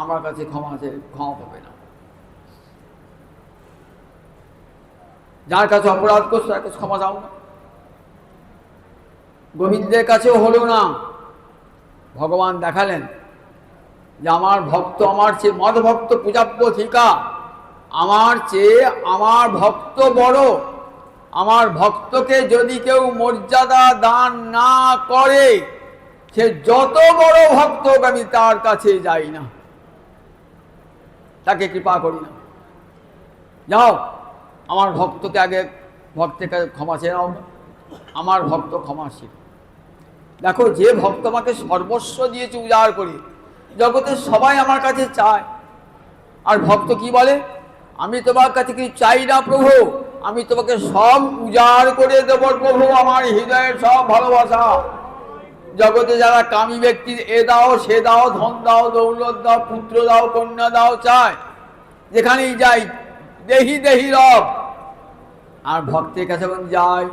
আমার কাছে ক্ষমা পাবে না। যার কাছে অপরাধ করছো তার কাছে ক্ষমা চাও না। গোবিন্দের কাছেও হলো না। ভগবান দেখালেন যে আমার ভক্ত আমার চেয়ে মদ ভক্ত পূজাব্য থিকা, আমার চেয়ে আমার ভক্ত বড়। আমার ভক্তকে যদি কেউ মর্যাদা দান না করে, সে যত বড় ভক্ত আমি তার কাছে যাই না, তাকে কৃপা করি না। যাও আমার ভক্তকে আগে ভক্তের কাছে ক্ষমা চেয়ে নাও। আমার ভক্ত ক্ষমাশীল। দেখো, যে ভক্ত আমাকে সর্বস্ব দিয়েছে উজাড় করে, জগতের সবাই আমার কাছে চায়। আর ভক্ত কি বলে? আমি তোমার কাছে কিছু চাই না প্রভু, আমি তোমাকে সব উজাড় করে দেব প্রভু, আমার হৃদয়ের সব ভালোবাসা। জগতে যারা কামী ব্যক্তি এ দাও সে দাও, ধন দাও, দৌলত দাও, পুত্র দাও, কন্যা দাও চায়, যেখানেই যাই দেহি দেহি রব। আর ভক্তের কাছে যখন যাই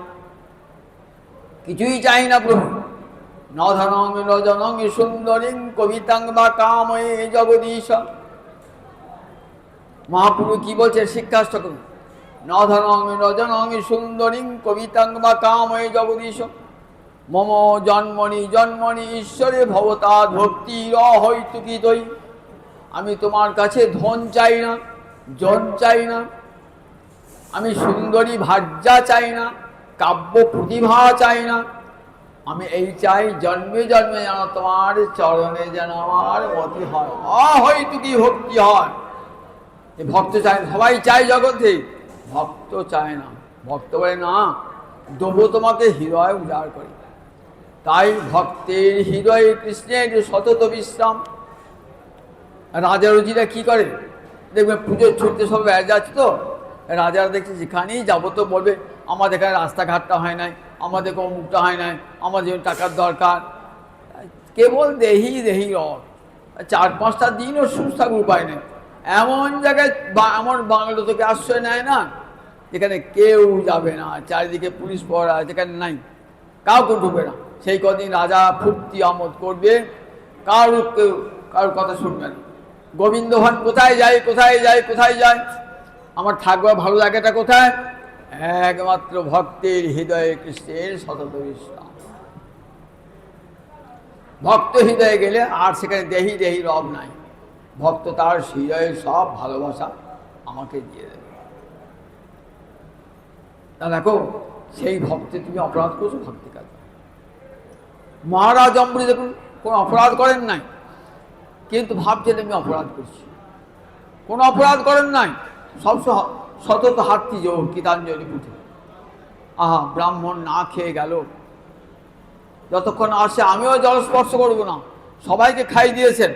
কিছুই চাই না প্রভু। ন ধনং ন জনং সুন্দরীং কবিতাং বা কাময়ে জগদীশ। মহাপ্রভু কি বলছে শিক্ষাষ্টক? ন ধনং ন জনং সুন্দরীং কবিতাং বা কাময়ে জগদীশ। মম জন্মনি জন্মনি ঈশ্বরে ভবতা ভক্তি রহৈতুকি দই। আমি তোমার কাছে ধন চাই না, জন চাই না, আমি সুন্দরী ভার্যা চাই না, কাব্য প্রতিভা চাই না। আমি এই চাই জন্মে জন্মে যেন তোমার চরণে যেন আমার মতি হয়, অহৈতুকি ভক্তি হয়। এই ভক্ত চায়, সবাই চায় জগতে, ভক্ত চায় না। ভক্ত বলে না, দেবো তোমাকে হৃদয় উজাড় করে। তাই ভক্তের হৃদয়ে কৃষ্ণের সতত বিশ্রাম। রাজা রুজিরা কি করে দেখবে, পুজোর ছুটতে সব বেড়ে যাচ্ছে তো, রাজারা দেখছে যেখানেই যাবো তো বলবে আমাদের এখানে রাস্তাঘাটটা হয় নাই, আমাদের কোনো মুখটা হয় নাই, আমাদের টাকার দরকার। কেবল দেহি দেহি রথ, 4-5টা দিনও সুস্থ থাকার উপায় নেই। এমন জায়গায় এমন বাংলো থেকে আশ্রয় নেয় না যেখানে কেউ যাবে না, চারিদিকে পুলিশ পড়া, যেখানে নাই কাউকে ঢুকবে না। সেই কদিন রাজা ফুর্তি আমোদ করবে, কারোর কথা শুনবে না। গোবিন্দ ভান কোথায় যায় কোথায় যায় কোথায় যায়, আমার থাকবার ভালো জায়গাটা কোথায়? একমাত্র ভক্তের হৃদয়ে কৃষ্ণের সতত বিশ্রাম। ভক্ত হৃদয়ে গেলে আর সেখানে দেহি দেহি রব নাই। ভক্ত তার হৃদয়ের সব ভালোবাসা আমাকে দিয়ে দেবে। তা দেখো, সেই ভক্তে তুমি অপরাধ করছো ভক্তি কাজ। মহারাজ অম্বরী দেখুন কোনো অপরাধ করেন নাই, কিন্তু ভাবছেন আমি অপরাধ করছি। কোনো অপরাধ করেন নাই, সব সতত হাতটি জোর গীতাঞ্জলি পুঁথে। আহা, ব্রাহ্মণ না খেয়ে গেল, যতক্ষণ আসে আমিও জল স্পর্শ করবো না, সবাইকে খাই দিয়েছেন,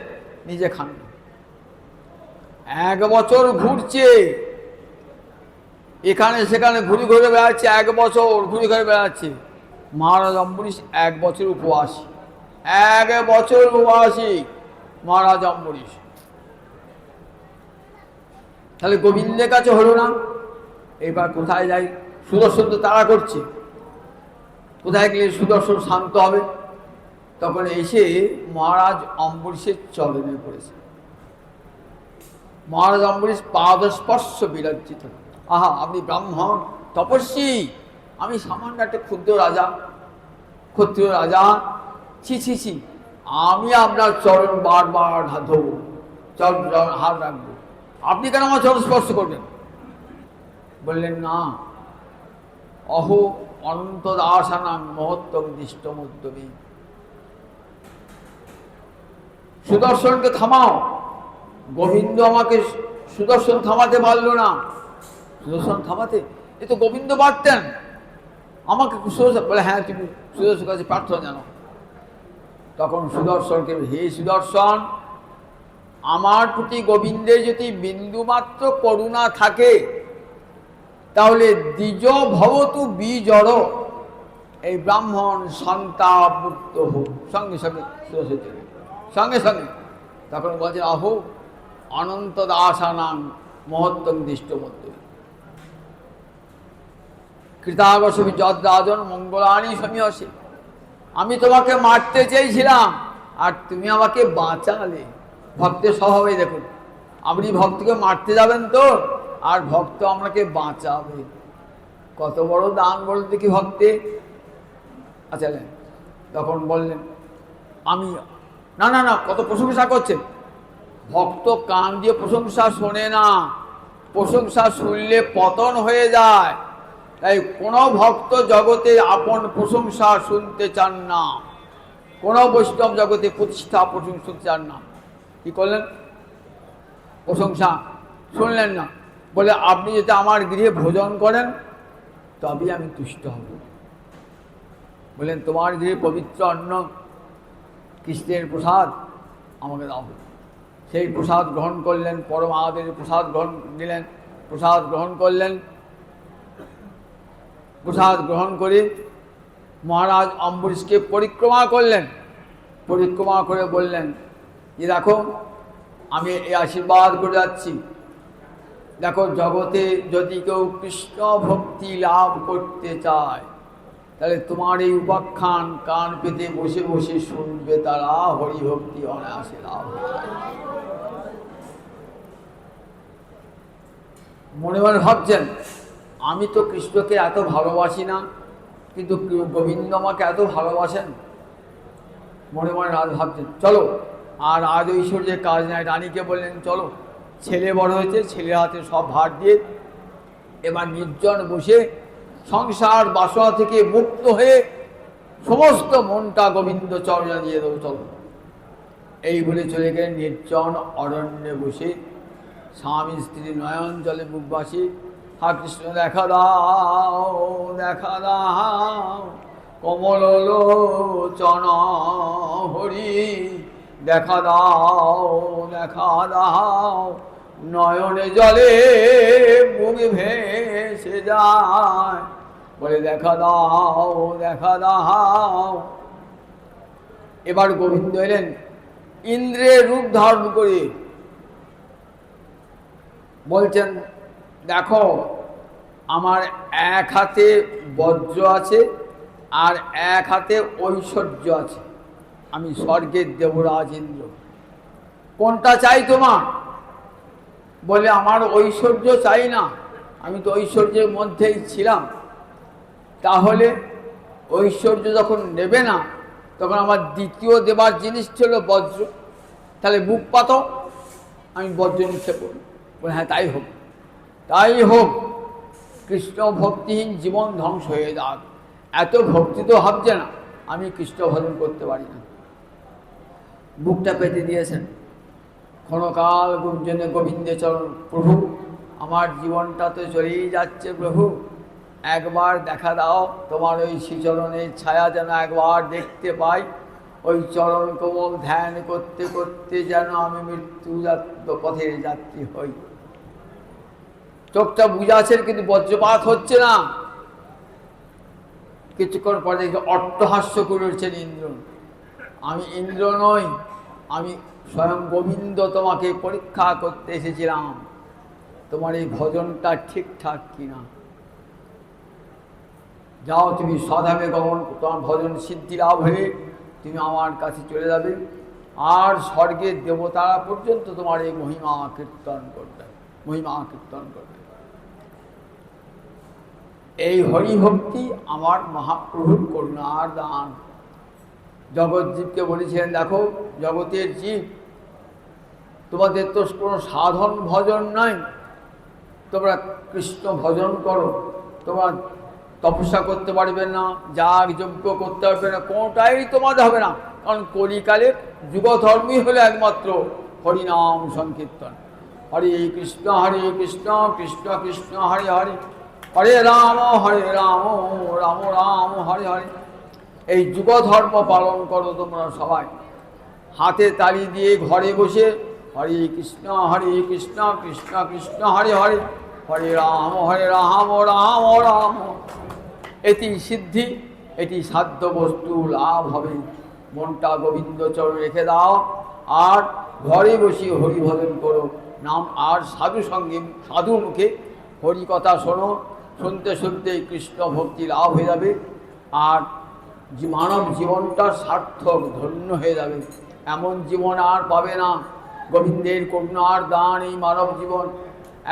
নিজে খান। 1 বছর ঘুরছে, এখানে সেখানে ঘুরে ঘুরে বেড়াচ্ছে, 1 বছর ঘুরে ঘুরে বেড়াচ্ছে। মহারাজ অম্বরীশ 1 বছর উপবাসী, 1 বছর উপবাসী মহারাজ অম্বরীশ। তাহলে গোবিন্দের কাছে হলো না, এবার কোথায় যাই? সুদর্শন তো তাড়া করছে, কোথায় গেলে সুদর্শন শান্ত হবে? তখন এসে মহারাজ অম্বরীশের চরণে পড়েছে। মহারাজ অম্বরীশ পাদস্পর্শ বিরাজিত। আহা, আপনি ব্রাহ্মণ তপস্বী, আমি সামান্য একটা ক্ষুদ্র রাজা, ক্ষত্রিয় রাজা, ছি ছি ছি, আমি আপনার চরণ বারবার হাত ধরব, চরণ হাত রাখবো, আপনি কেন আমার চরণ স্পর্শ করবেন? বললেন না, অহো অনন্ত দাসানাং মহত্তম দৃষ্টমুদ্যমী। সুদর্শনকে থামাও। গোবিন্দ আমাকে সুদর্শন থামাতে পারলো না। সুদর্শন থামাতে এ তো গোবিন্দ পারতেন, আমাকে সুদর্শন বলে, হ্যাঁ তুমি সুদর্শন কাছে প্রার্থনা জানো। তখন সুদর্শনকে, হে সুদর্শন, আমার প্রতি গোবিন্দের যদি বিন্দুমাত্র করুণা থাকে তাহলে দ্বিজ ভবতু বিজড়, এই ব্রাহ্মণ সন্তাপমুক্ত হোক। সঙ্গে সঙ্গে সঙ্গে সঙ্গে তখন বলছে, আহো অনন্ত দাসানাং মহত্তম দৃষ্টমুদ্যমী। কৃতাগসমি যদ্রাজন মঙ্গলানি সমীয়সে। আমি তোমাকে মারতে চেয়েছিলাম আর তুমি আমাকে বাঁচালে। ভক্তের স্বভাবে দেখুন, আপনি ভক্তকে মারতে যাবেন তো, আর ভক্ত আপনাকে বাঁচাবে। কত বড় দান বলতে দেখি ভক্তে। আচ্ছা, তখন বললেন, আমি না না না, কত প্রশংসা করছেন। ভক্ত কান দিয়ে প্রশংসা শোনে না, প্রশংসা শুনলে পতন হয়ে যায়। তাই কোনো ভক্ত জগতে আপন প্রশংসা শুনতে চান না, কোনো বৈষ্ণব জগতে প্রতিষ্ঠা প্রশংসা শুনতে চান না। কি করলেন? প্রশংসা শুনলেন না, বলে আপনি যদি আমার গৃহে ভোজন করেন তবেই আমি তুষ্ট হব। বললেন, তোমার গৃহে পবিত্র অন্ন কৃষ্ণের প্রসাদ আমাকে দাও। সেই প্রসাদ গ্রহণ করলেন, পরম আদরের প্রসাদ গ্রহণ দিলেন, প্রসাদ গ্রহণ করলেন। প্রসাদ গ্রহণ করে মহারাজ অম্বরীশকে পরিক্রমা করলেন। পরিক্রমা করে বললেন যে, দেখো আমি এই আশীর্বাদ করে যাচ্ছি, দেখো জগতে যদি কেউ কৃষ্ণ ভক্তি লাভ করতে চায় তাহলে তোমার এই উপাখ্যান কান পেতে বসে বসে শুনবে, তারা হরিভক্তি অনায়াসে লাভ। মনে মনে ভাবছেন, আমি তো কৃষ্ণকে এত ভালোবাসি না, কিন্তু গোবিন্দ আমাকে এত ভালোবাসেন। মনে মনে রাজ ভাবছেন, চলো আর আজ ঐশ্বর্যের কাজ নাই। রানীকে বললেন, চলো, ছেলে বড় হয়েছে, ছেলের হাতে সব ভার দিয়ে এবার নির্জন বসে সংসার বাসনা থেকে মুক্ত হয়ে সমস্ত মনটা গোবিন্দ চরণে দিয়ে দেবো, চলো। এই বলে চলে গেলেন নির্জন অরণ্যে বসে স্বামী স্ত্রী নয়ন জলে মুখ বাসি, হা কৃষ্ণ দেখা দাও, দেখা দাও, কমল লোচন হরি দেখা দাও, দেখা দাও, নয়নে জলে মুখ ভেসে যায়, বলে দেখা দাও, দেখা দাও। এবার গোবিন্দ এলেন ইন্দ্রের রূপ ধারণ করে, বলছেন, দেখো আমার এক হাতে বজ্র আছে আর এক হাতে ঐশ্বর্য আছে, আমি স্বর্গের দেবরাজ ইন্দ্র, কোনটা চাই তোমার? বলে, আমার ঐশ্বর্য চাই না, আমি তো ঐশ্বর্যের মধ্যেই ছিলাম। তাহলে ঐশ্বর্য যখন নেবে না, তখন আমার দ্বিতীয় দেবার জিনিস ছিল বজ্র, তাহলে বুক পাতো, আমি বজ্র নিক্ষেপ করি। বলে, হ্যাঁ তাই হোক, তাই হোক, কৃষ্ণ ভক্তিহীন জীবন ধ্বংস হয়ে যাক। এত ভক্তি তো ভাবছে না আমি কৃষ্ণ ভজন করতে পারি না। বুকটা পেতে দিয়েছেন। ক্ষণকাল গুঞ্জনে গোবিন্দে চরণ, প্রভু আমার জীবনটা তো চলেই যাচ্ছে, প্রভু একবার দেখা দাও, তোমার ওই শ্রীচরণের ছায়া যেন একবার দেখতে পাই, ওই চরণ কোমল ধ্যান করতে করতে যেন আমি মৃত্যু পথের যাত্রী হই। চোখটা বুঝাচ্ছেন কিন্তু বজ্রপাত হচ্ছে না। কিছুক্ষণ পরে দেখি অট্টহাস্য করেছেন ইন্দ্র, আমি ইন্দ্র নই, আমি স্বয়ং গোবিন্দ তোমাকে পরীক্ষা করতে এসেছিলাম, তোমার এই ভজনটা ঠিকঠাক কিনা। যাও তুমি স্বধামে গমন, তোমার ভজন সিদ্ধি লাভ হয়ে তুমি আমার কাছে চলে যাবে, আর স্বর্গের দেবতারা পর্যন্ত তোমার এই মহিমা কীর্তন করবে, মহিমা কীর্তন করবে। এই হরিভক্তি আমার মহাপ্রভুর করুণার দান। জগৎজীবকে বলেছিলেন, দেখো জগতের জীব, তোমাদের তো কোনো সাধন ভজন নাই, তোমরা কৃষ্ণ ভজন করো, তপস্যা করতে পারবে না, যাগ যজ্ঞ করতে পারবে না, কোনোটাই তোমাদের হবে না। কারণ কলিকালে যুগধর্মই হলো একমাত্র হরিনাম সংকীর্তন। হরে কৃষ্ণ কৃষ্ণ কৃষ্ণ হরে হরে, হরে রাম রাম রাম হরে হরে। এই যুগধর্ম পালন করো তোমরা সবাই। হাতে তালি দিয়ে ঘরে বসে হরে কৃষ্ণ কৃষ্ণ কৃষ্ণ হরে হরে, হরে রাম রাম রাম। এটি সিদ্ধি, এটি সাধ্য বস্তু লাভ হবে। মনটা গোবিন্দ চরণে রেখে দাও আর ঘরে বসে হরি ভজন করো নাম। আর সাধু সঙ্গে সাধু মুখে হরি কথা শোনো, শুনতে শুনতে কৃষ্ণ ভক্তি লাভ হয়ে যাবে। আর মানব জীবনটা সার্থক ধন্য হয়ে যাবে। এমন জীবন আর পাবে না। গোবিন্দের করুণার দান এই মানব জীবন।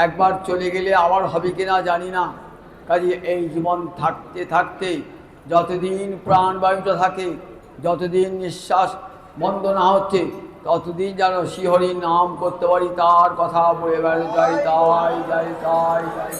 একবার চলে গেলে আবার হবে কিনা জানি না। কাজে এই জীবন থাকতে থাকতে, যতদিন প্রাণবায়ুটা থাকে, যতদিন নিঃশ্বাস বন্ধ না হচ্ছে, ততদিন যেন শ্রীহরির নাম করতে পারি, তার কথা বলে বেড়াতে চাই। তাই